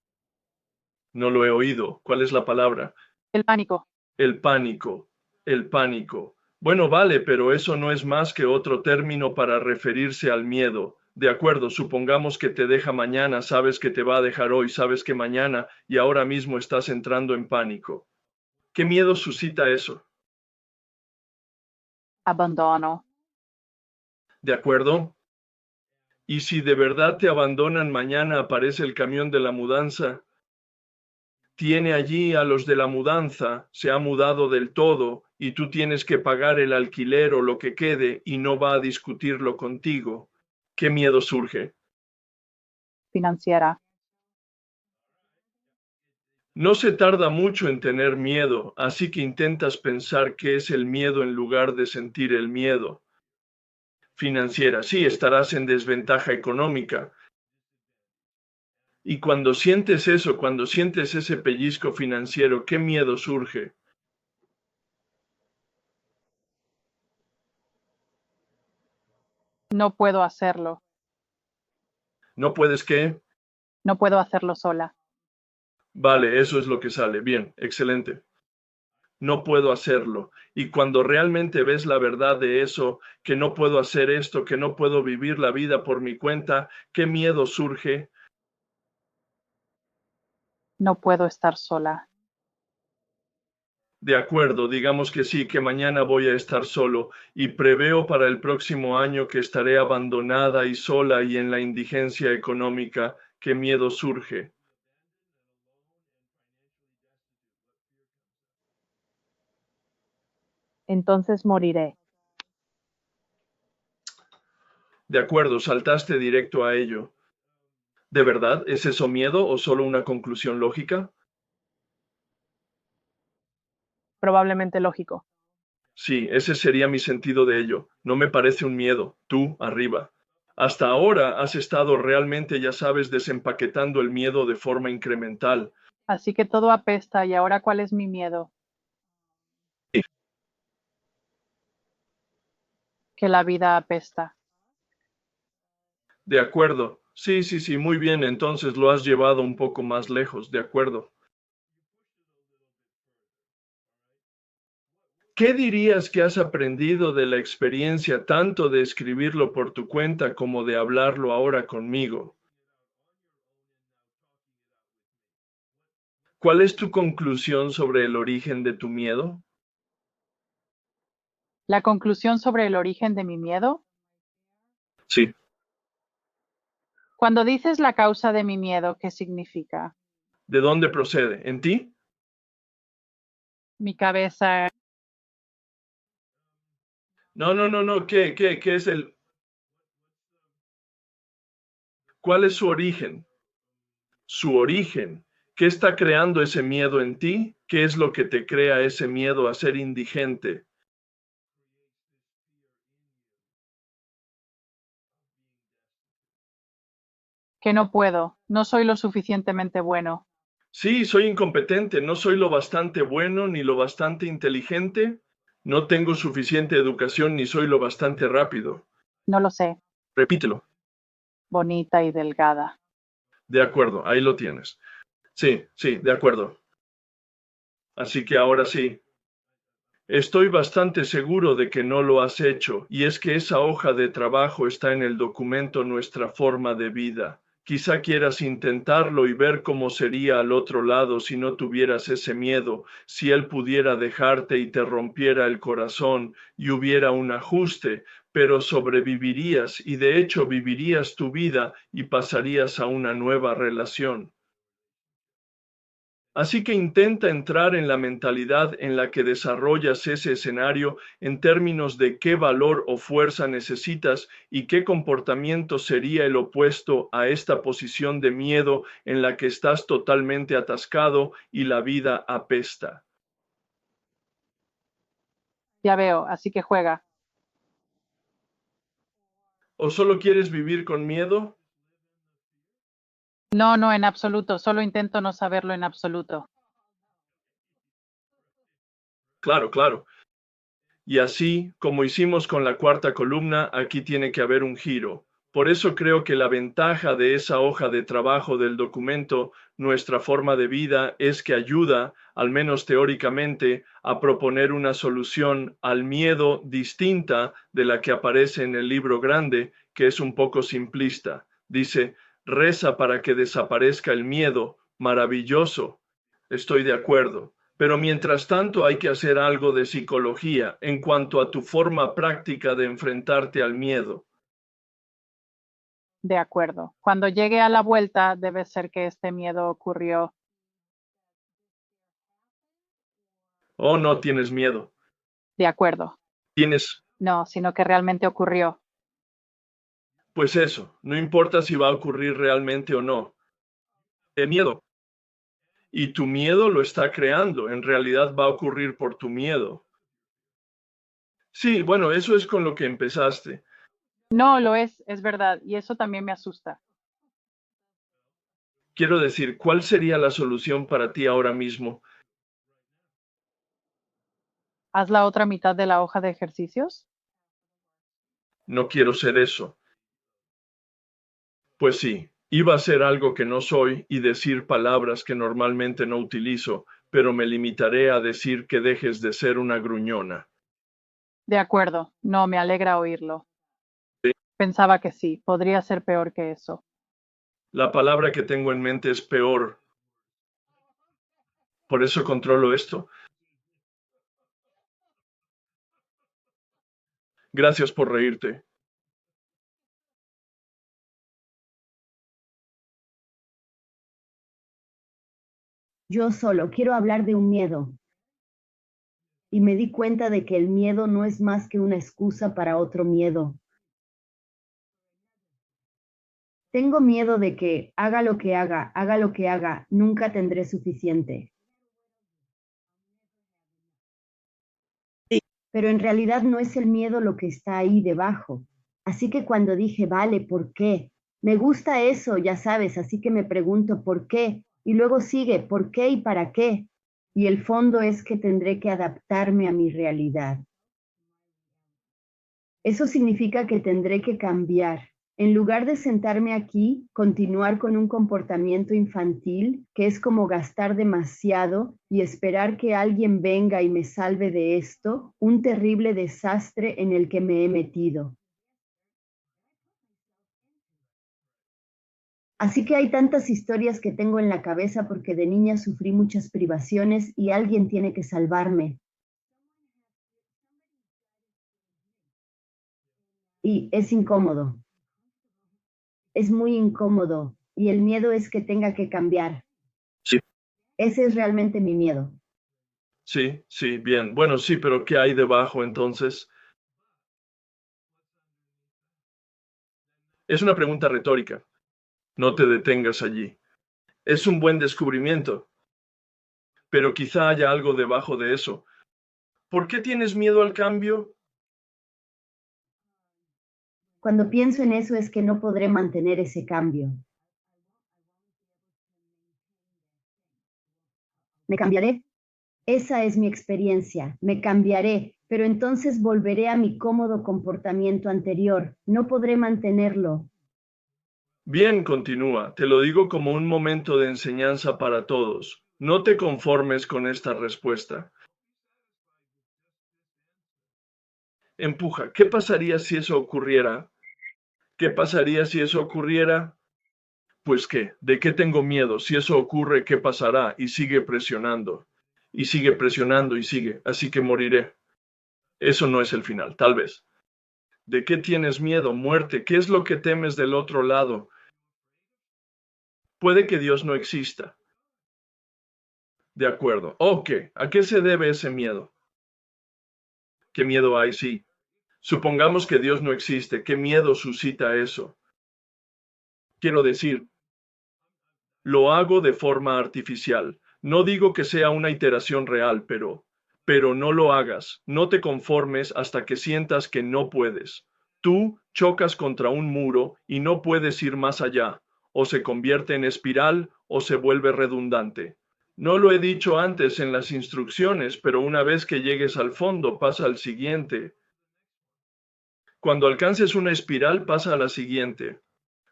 no lo he oído. ¿Cuál es la palabra? el pánico. El pánico, el pánico. Bueno, vale, pero eso no es más que otro término para referirse al miedo. De acuerdo, supongamos que te deja mañana, sabes que te va a dejar hoy, sabes que mañana y ahora mismo estás entrando en pánico. ¿Qué miedo suscita eso? Abandono, ¿De acuerdo? Y si de verdad te abandonan mañana, aparece el camión de la mudanza, tiene allí a los de la mudanza, se ha mudado del todo y tú tienes que pagar el alquiler o lo que quede y no va a discutirlo contigo. ¿Qué miedo surge? financiera, No se tarda mucho en tener miedo, así que intentas pensar qué es el miedo en lugar de sentir el miedo. Financiera, sí, estarás en desventaja económica. Y cuando sientes eso, cuando sientes ese pellizco financiero, ¿qué miedo surge? no puedo hacerlo, ¿No puedes qué? no puedo hacerlo sola. Vale, eso es lo que sale. Bien, excelente. No puedo hacerlo. Y cuando realmente ves la verdad de eso, que no puedo hacer esto, que no puedo vivir la vida por mi cuenta, ¿qué miedo surge? No puedo estar sola. De acuerdo, digamos que sí, que mañana voy a estar solo y preveo para el próximo año que estaré abandonada y sola y en la indigencia económica. ¿Qué miedo surge? Entonces moriré. De acuerdo, saltaste directo a ello. ¿De verdad es eso miedo o solo una conclusión lógica? Probablemente lógico. Sí, ese sería mi sentido de ello. No me parece un miedo. Tú, arriba. Hasta ahora has estado realmente, ya sabes, desempaquetando el miedo de forma incremental. Así que todo apesta y ahora ¿cuál es mi miedo? Que la vida apesta. De acuerdo. Sí, sí, sí, muy bien. Entonces lo has llevado un poco más lejos. De acuerdo. ¿Qué dirías que has aprendido de la experiencia tanto de escribirlo por tu cuenta como de hablarlo ahora conmigo? ¿Cuál es tu conclusión sobre el origen de tu miedo? ¿La conclusión sobre el origen de mi miedo? Sí. Cuando dices la causa de mi miedo, ¿qué significa? ¿De dónde procede? ¿En ti? Mi cabeza. No, no, no, no. ¿Qué es el... ¿Cuál es su origen? Su origen. ¿Qué está creando ese miedo en ti? ¿Qué es lo que te crea ese miedo a ser indigente? Que no puedo, no soy lo suficientemente bueno. Sí, soy incompetente, no soy lo bastante bueno ni lo bastante inteligente, no tengo suficiente educación ni soy lo bastante rápido. No lo sé, Repítelo. bonita y delgada. De acuerdo, ahí lo tienes. Sí, sí, de acuerdo. Así que ahora sí. Estoy bastante seguro de que no lo has hecho, y es que esa hoja de trabajo está en el documento Nuestra forma de vida. Quizá quieras intentarlo y ver cómo sería al otro lado si no tuvieras ese miedo, si él pudiera dejarte y te rompiera el corazón y hubiera un ajuste, pero sobrevivirías y de hecho vivirías tu vida y pasarías a una nueva relación. Así que intenta entrar en la mentalidad en la que desarrollas ese escenario en términos de qué valor o fuerza necesitas y qué comportamiento sería el opuesto a esta posición de miedo en la que estás totalmente atascado y la vida apesta. Ya veo, así que juega. ¿O solo quieres vivir con miedo? No, no, en absoluto, solo intento no saberlo en absoluto. Claro, claro. Y así, como hicimos con la cuarta columna, aquí tiene que haber un giro. Por eso creo que la ventaja de esa hoja de trabajo del documento, Nuestra forma de vida, es que ayuda, al menos teóricamente, a proponer una solución al miedo distinta de la que aparece en el libro grande, que es un poco simplista. Dice, reza para que desaparezca el miedo. Maravilloso. Estoy de acuerdo. Pero mientras tanto hay que hacer algo de psicología en cuanto a tu forma práctica de enfrentarte al miedo. De acuerdo. Cuando llegue a la vuelta, debe ser que este miedo ocurrió. Oh, no tienes miedo. De acuerdo. Tienes, No, sino que realmente ocurrió. pues eso, no importa si va a ocurrir realmente o no. El miedo. Y tu miedo lo está creando. En realidad va a ocurrir por tu miedo. Sí, bueno, eso es con lo que empezaste. No, lo es verdad, y eso también me asusta. Quiero decir, ¿cuál sería la solución para ti ahora mismo? ¿Haz la otra mitad de la hoja de ejercicios? No quiero ser eso. Pues sí, iba a ser algo que no soy y decir palabras que normalmente no utilizo, pero me limitaré a decir que dejes de ser una gruñona. De acuerdo. No, me alegra oírlo. Sí. Pensaba que sí, podría ser peor que eso. La palabra que tengo en mente es peor. Por eso controlo esto. Gracias por reírte. Yo solo quiero hablar de un miedo. Y me di cuenta de que el miedo no es más que una excusa para otro miedo. Tengo miedo de que, haga lo que haga, nunca tendré suficiente. Sí. Pero en realidad no es el miedo lo que está ahí debajo. Así que cuando dije, vale, ¿por qué? Me gusta eso, ya sabes, así que me pregunto, ¿por qué? Y luego sigue, ¿por qué y para qué? Y el fondo es que tendré que adaptarme a mi realidad. Eso significa que tendré que cambiar. En lugar de sentarme aquí, continuar con un comportamiento infantil, que es como gastar demasiado y esperar que alguien venga y me salve de esto, un terrible desastre en el que me he metido. Así que hay tantas historias que tengo en la cabeza porque de niña sufrí muchas privaciones y alguien tiene que salvarme. Y es incómodo. Es muy incómodo y el miedo es que tenga que cambiar. Sí, Ese es realmente mi miedo. sí, sí, bien. Bueno, sí, pero ¿qué hay debajo entonces? Es una pregunta retórica. No te detengas allí. Es un buen descubrimiento, pero quizá haya algo debajo de eso. ¿Por qué tienes miedo al cambio? Cuando pienso en eso es que no podré mantener ese cambio. ¿Me cambiaré? Esa es mi experiencia. Me cambiaré, pero entonces volveré a mi cómodo comportamiento anterior. No podré mantenerlo. Bien, continúa. Te lo digo como un momento de enseñanza para todos. No te conformes con esta respuesta. Empuja. ¿Qué pasaría si eso ocurriera? ¿Qué pasaría si eso ocurriera? Pues qué, ¿de qué tengo miedo? Si eso ocurre, ¿qué pasará? Y sigue presionando. Y sigue presionando y sigue. Así que moriré. Eso no es el final, tal vez. ¿De qué tienes miedo? Muerte. ¿Qué es lo que temes del otro lado? Puede que Dios no exista. De acuerdo. Ok, ¿a qué se debe ese miedo? ¿Qué miedo hay? Sí. Supongamos que Dios no existe. ¿Qué miedo suscita eso? Quiero decir, lo hago de forma artificial. No digo que sea una iteración real, pero no lo hagas. No te conformes hasta que sientas que no puedes. Tú chocas contra un muro y no puedes ir más allá. O se convierte en espiral o se vuelve redundante. No lo he dicho antes en las instrucciones, pero una vez que llegues al fondo, pasa al siguiente. Cuando alcances una espiral, pasa a la siguiente.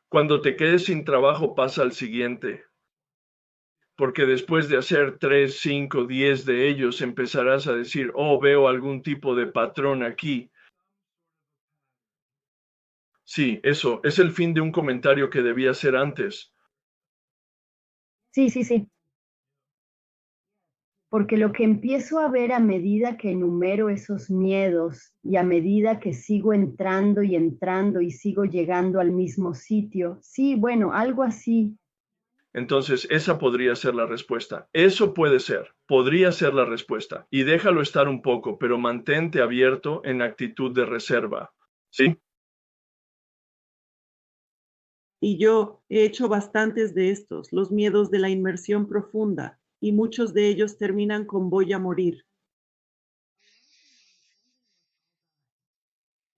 Cuando te quedes sin trabajo, pasa al siguiente. Porque después de hacer 3, 5, 10 de ellos, empezarás a decir, oh, veo algún tipo de patrón aquí. Sí, eso, es el fin de un comentario que debía hacer antes. Sí, sí, sí. Porque lo que empiezo a ver a medida que enumero esos miedos y a medida que sigo entrando y sigo llegando al mismo sitio, sí, bueno, algo así. Entonces, esa podría ser la respuesta. Eso puede ser, podría ser la respuesta. Y déjalo estar un poco, pero mantente abierto en actitud de reserva. ¿Sí? Y yo he hecho bastantes de estos, los miedos de la inmersión profunda, y muchos de ellos terminan con voy a morir.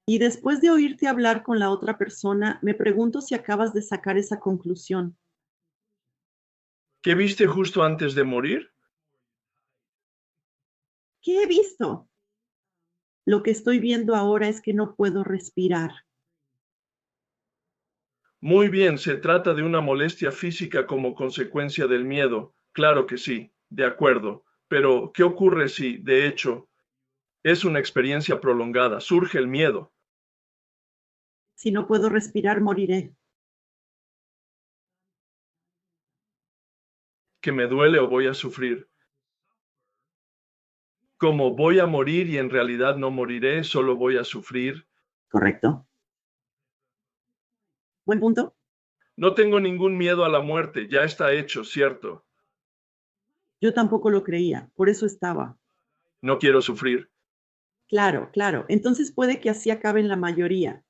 Y después de oírte hablar con la otra persona, me pregunto si acabas de sacar esa conclusión. ¿Qué viste justo antes de morir? ¿Qué he visto? Lo que estoy viendo ahora es que no puedo respirar. Muy bien, se trata de una molestia física como consecuencia del miedo. Claro que sí, de acuerdo. Pero, ¿qué ocurre si, de hecho, es una experiencia prolongada? Surge el miedo. Si no puedo respirar, moriré. ¿Que me duele o voy a sufrir? Como voy a morir y en realidad no moriré, solo voy a sufrir. ¿Correcto? Buen punto. No tengo ningún miedo a la muerte, ya está hecho, ¿cierto? Yo tampoco lo creía, por eso estaba. No quiero sufrir. Claro, claro. Entonces puede que así acaben la mayoría.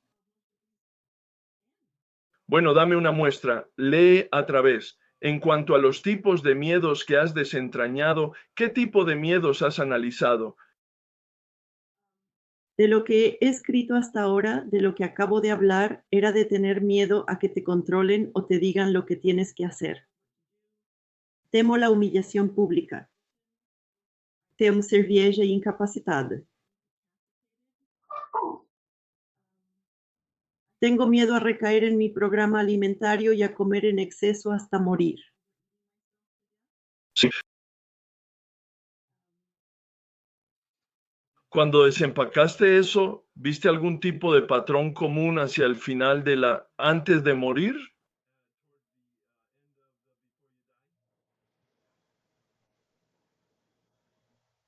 Bueno, dame una muestra. Lee a través. En cuanto a los tipos de miedos que has desentrañado, ¿qué tipo de miedos has analizado? De lo que he escrito hasta ahora, de lo que acabo de hablar, era de tener miedo a que te controlen o te digan lo que tienes que hacer. Temo la humillación pública. Temo ser vieja e incapacitada. Tengo miedo a recaer en mi programa alimentario y a comer en exceso hasta morir. Sí. Cuando desempacaste eso, ¿viste algún tipo de patrón común hacia el final antes de morir?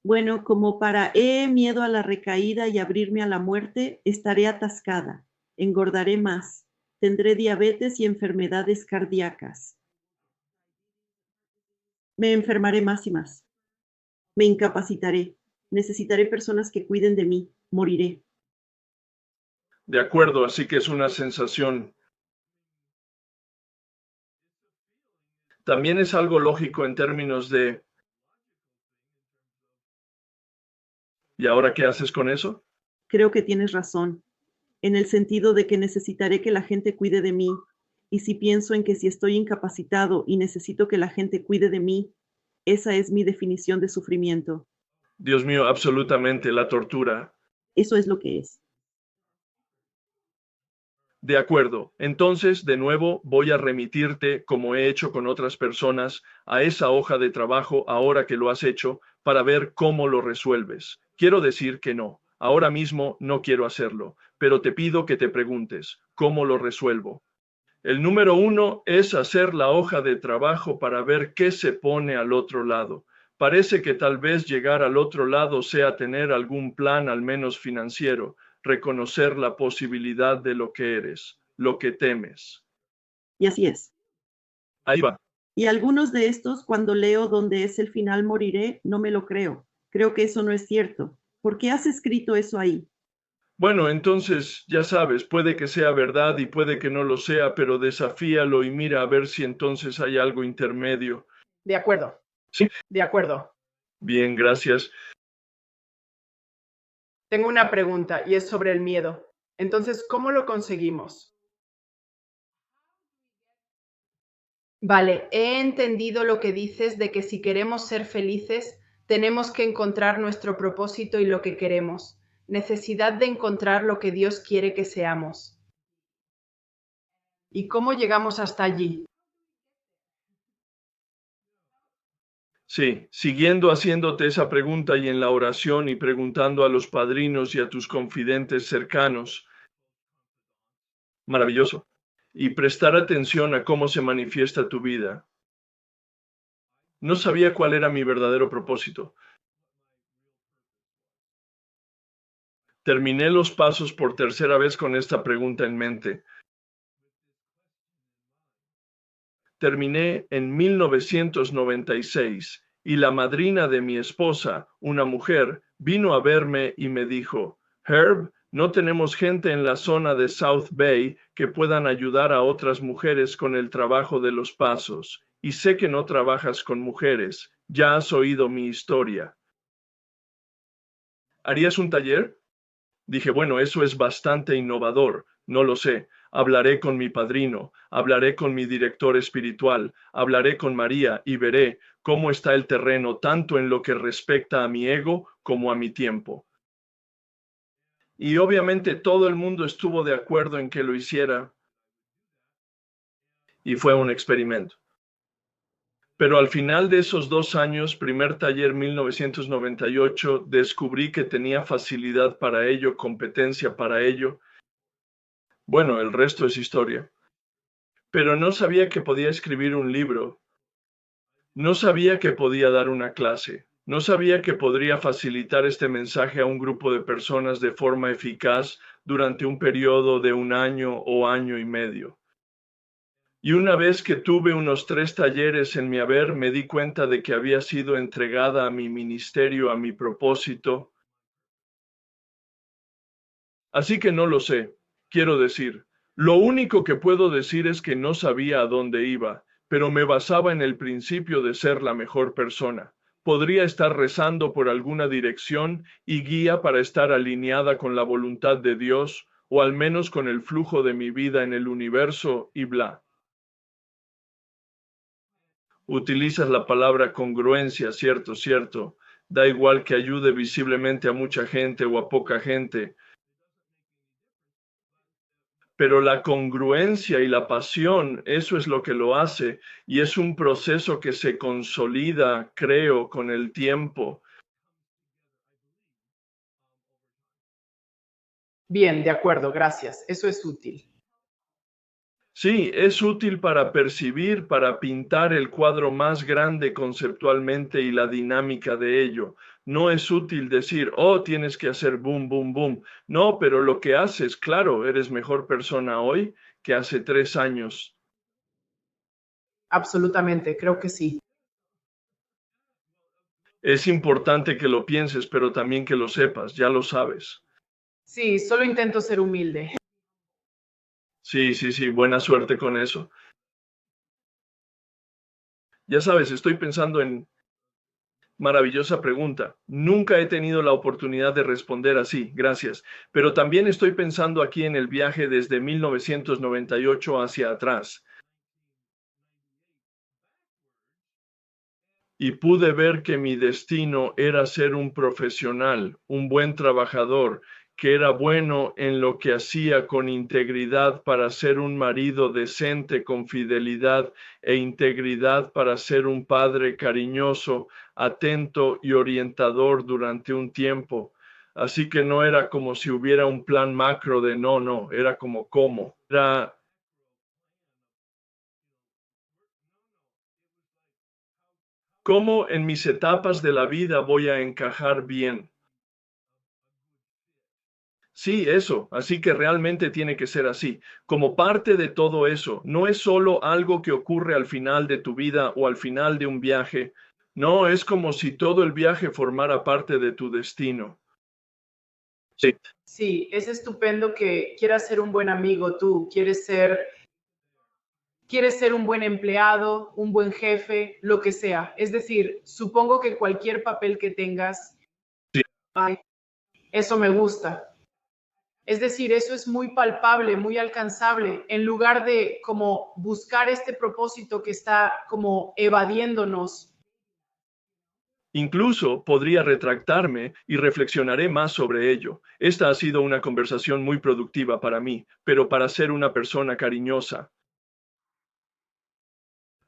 Bueno, como para miedo a la recaída y abrirme a la muerte, estaré atascada, engordaré más, tendré diabetes y enfermedades cardíacas. Me enfermaré más y más. Me incapacitaré. Necesitaré personas que cuiden de mí. Moriré. De acuerdo, así que es una sensación. También es algo lógico en términos de ¿y ahora qué haces con eso? Creo que tienes razón, en el sentido de que necesitaré que la gente cuide de mí. Y si pienso en que si estoy incapacitado y necesito que la gente cuide de mí, esa es mi definición de sufrimiento. Dios mío, absolutamente, la tortura. Eso es lo que es. De acuerdo, entonces de nuevo voy a remitirte, como he hecho con otras personas, a esa hoja de trabajo ahora que lo has hecho, para ver cómo lo resuelves. Quiero decir que no, ahora mismo no quiero hacerlo, pero te pido que te preguntes, ¿cómo lo resuelvo? El número 1 es hacer la hoja de trabajo para ver qué se pone al otro lado. Parece que tal vez llegar al otro lado sea tener algún plan, al menos financiero, reconocer la posibilidad de lo que eres, lo que temes. Y así es. Ahí va. Y algunos de estos, cuando leo donde es el final moriré, no me lo creo. Creo que eso no es cierto. ¿Por qué has escrito eso ahí? Bueno, entonces, ya sabes, puede que sea verdad y puede que no lo sea, pero desafíalo y mira a ver si entonces hay algo intermedio. De acuerdo. Sí. De acuerdo. Bien, gracias. Tengo una pregunta y es sobre el miedo. Entonces, ¿cómo lo conseguimos? Vale, he entendido lo que dices de que si queremos ser felices, tenemos que encontrar nuestro propósito y lo que queremos. Necesidad de encontrar lo que Dios quiere que seamos. ¿Y cómo llegamos hasta allí? Sí, siguiendo haciéndote esa pregunta y en la oración y preguntando a los padrinos y a tus confidentes cercanos. Maravilloso. Y prestar atención a cómo se manifiesta tu vida. No sabía cuál era mi verdadero propósito. Terminé los pasos por tercera vez con esta pregunta en mente. Terminé en 1996 y la madrina de mi esposa, una mujer, vino a verme y me dijo, Herb, no tenemos gente en la zona de South Bay que puedan ayudar a otras mujeres con el trabajo de los pasos, y sé que no trabajas con mujeres, ya has oído mi historia. ¿Harías un taller? Dije, bueno, eso es bastante innovador, no lo sé. Hablaré con mi padrino, hablaré con mi director espiritual, hablaré con María y veré cómo está el terreno tanto en lo que respecta a mi ego como a mi tiempo. Y obviamente todo el mundo estuvo de acuerdo en que lo hiciera y fue un experimento. Pero al final de esos 2 años, primer taller 1998, descubrí que tenía facilidad para ello, competencia para ello. Bueno, el resto es historia. Pero no sabía que podía escribir un libro. No sabía que podía dar una clase. No sabía que podría facilitar este mensaje a un grupo de personas de forma eficaz durante un periodo de 1 año o año y medio. Y una vez que tuve unos 3 talleres en mi haber, me di cuenta de que había sido entregada a mi ministerio, a mi propósito. Así que no lo sé. Quiero decir, lo único que puedo decir es que no sabía a dónde iba, pero me basaba en el principio de ser la mejor persona. Podría estar rezando por alguna dirección y guía para estar alineada con la voluntad de Dios, o al menos con el flujo de mi vida en el universo y bla. Utilizas la palabra congruencia, cierto, cierto. Da igual que ayude visiblemente a mucha gente o a poca gente. Pero la congruencia y la pasión, eso es lo que lo hace, y es un proceso que se consolida, creo, con el tiempo. Bien, de acuerdo, gracias. Eso es útil. Sí, es útil para percibir, para pintar el cuadro más grande conceptualmente y la dinámica de ello. No es útil decir, oh, tienes que hacer boom, boom, boom. No, pero lo que haces, claro, eres mejor persona hoy que hace 3 años. Absolutamente, creo que sí. Es importante que lo pienses, pero también que lo sepas, ya lo sabes. Sí, solo intento ser humilde. Sí, buena suerte con eso. Ya sabes, estoy pensando en... Maravillosa pregunta. Nunca he tenido la oportunidad de responder así, gracias. Pero también estoy pensando aquí en el viaje desde 1998 hacia atrás. Y pude ver que mi destino era ser un profesional, un buen trabajador, que era bueno en lo que hacía con integridad para ser un marido decente con fidelidad e integridad para ser un padre cariñoso, atento y orientador durante un tiempo. Así que no era como si hubiera un plan macro de no, era como cómo. Era cómo en mis etapas de la vida voy a encajar bien. Sí, eso. Así que realmente tiene que ser así. Como parte de todo eso, no es solo algo que ocurre al final de tu vida o al final de un viaje. No, es como si todo el viaje formara parte de tu destino. Sí. Sí, es estupendo que quieras ser un buen amigo tú, quieres ser un buen empleado, un buen jefe, lo que sea. Es decir, supongo que cualquier papel que tengas, Sí. ay, eso me gusta. Es decir, eso es muy palpable, muy alcanzable, en lugar de como buscar este propósito que está como evadiéndonos. Incluso podría retractarme y reflexionaré más sobre ello. Esta ha sido una conversación muy productiva para mí, pero para ser una persona cariñosa.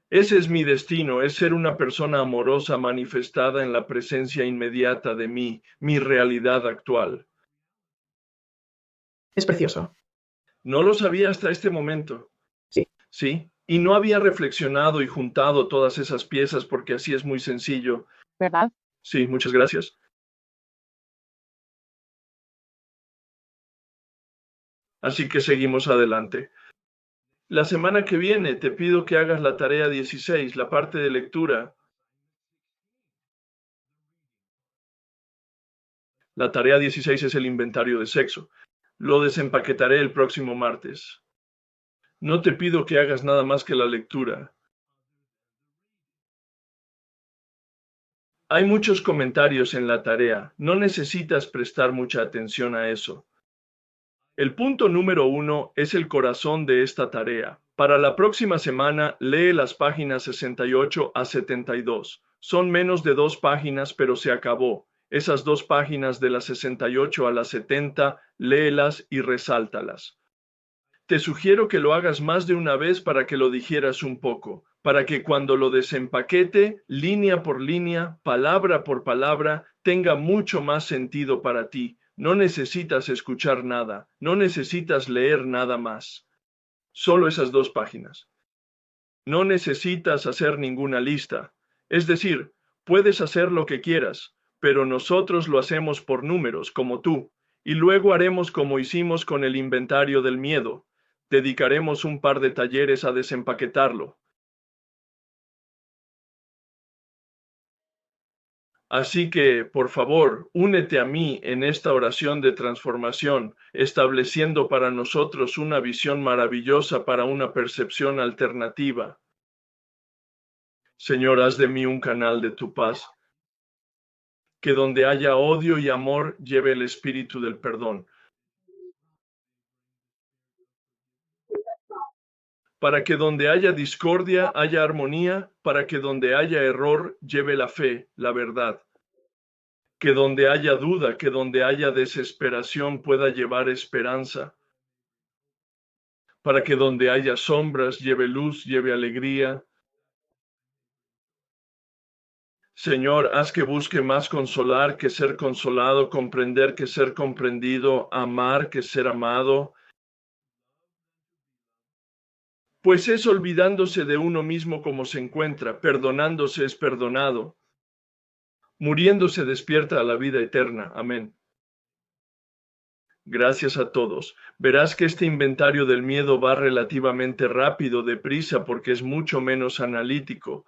Ese es mi destino, es ser una persona amorosa manifestada en la presencia inmediata de mí, mi realidad actual. Es precioso. No lo sabía hasta este momento. Sí. Sí, y no había reflexionado y juntado todas esas piezas porque así es muy sencillo. ¿Verdad? Sí, muchas gracias. Así que seguimos adelante. La semana que viene te pido que hagas la tarea 16, la parte de lectura. La tarea 16 es el inventario de sexo. Lo desempaquetaré el próximo martes. No te pido que hagas nada más que la lectura. Hay muchos comentarios en la tarea. No necesitas prestar mucha atención a eso. El punto número 1 es el corazón de esta tarea. Para la próxima semana, lee las páginas 68 a 72. Son menos de 2 páginas, pero se acabó. Esas 2 páginas de las 68 a las 70, léelas y resáltalas. Te sugiero que lo hagas más de una vez para que lo digieras un poco, para que cuando lo desempaquete, línea por línea, palabra por palabra, tenga mucho más sentido para ti. No necesitas escuchar nada, no necesitas leer nada más. Solo esas 2 páginas. No necesitas hacer ninguna lista. Es decir, puedes hacer lo que quieras, pero nosotros lo hacemos por números, como tú, y luego haremos como hicimos con el inventario del miedo. Dedicaremos un par de talleres a desempaquetarlo. Así que, por favor, únete a mí en esta oración de transformación, estableciendo para nosotros una visión maravillosa para una percepción alternativa. Señor, haz de mí un canal de tu paz. que donde haya odio y amor lleve el espíritu del perdón. Para que donde haya discordia haya armonía, para que donde haya error lleve la fe, la verdad. Que donde haya duda, que donde haya desesperación pueda llevar esperanza. Para que donde haya sombras lleve luz, lleve alegría. Señor, haz que busque más consolar que ser consolado, comprender que ser comprendido, amar que ser amado. Pues es olvidándose de uno mismo como se encuentra, perdonándose es perdonado, muriéndose despierta a la vida eterna. Amén. Gracias a todos. Verás que este inventario del miedo va relativamente rápido, deprisa, porque es mucho menos analítico.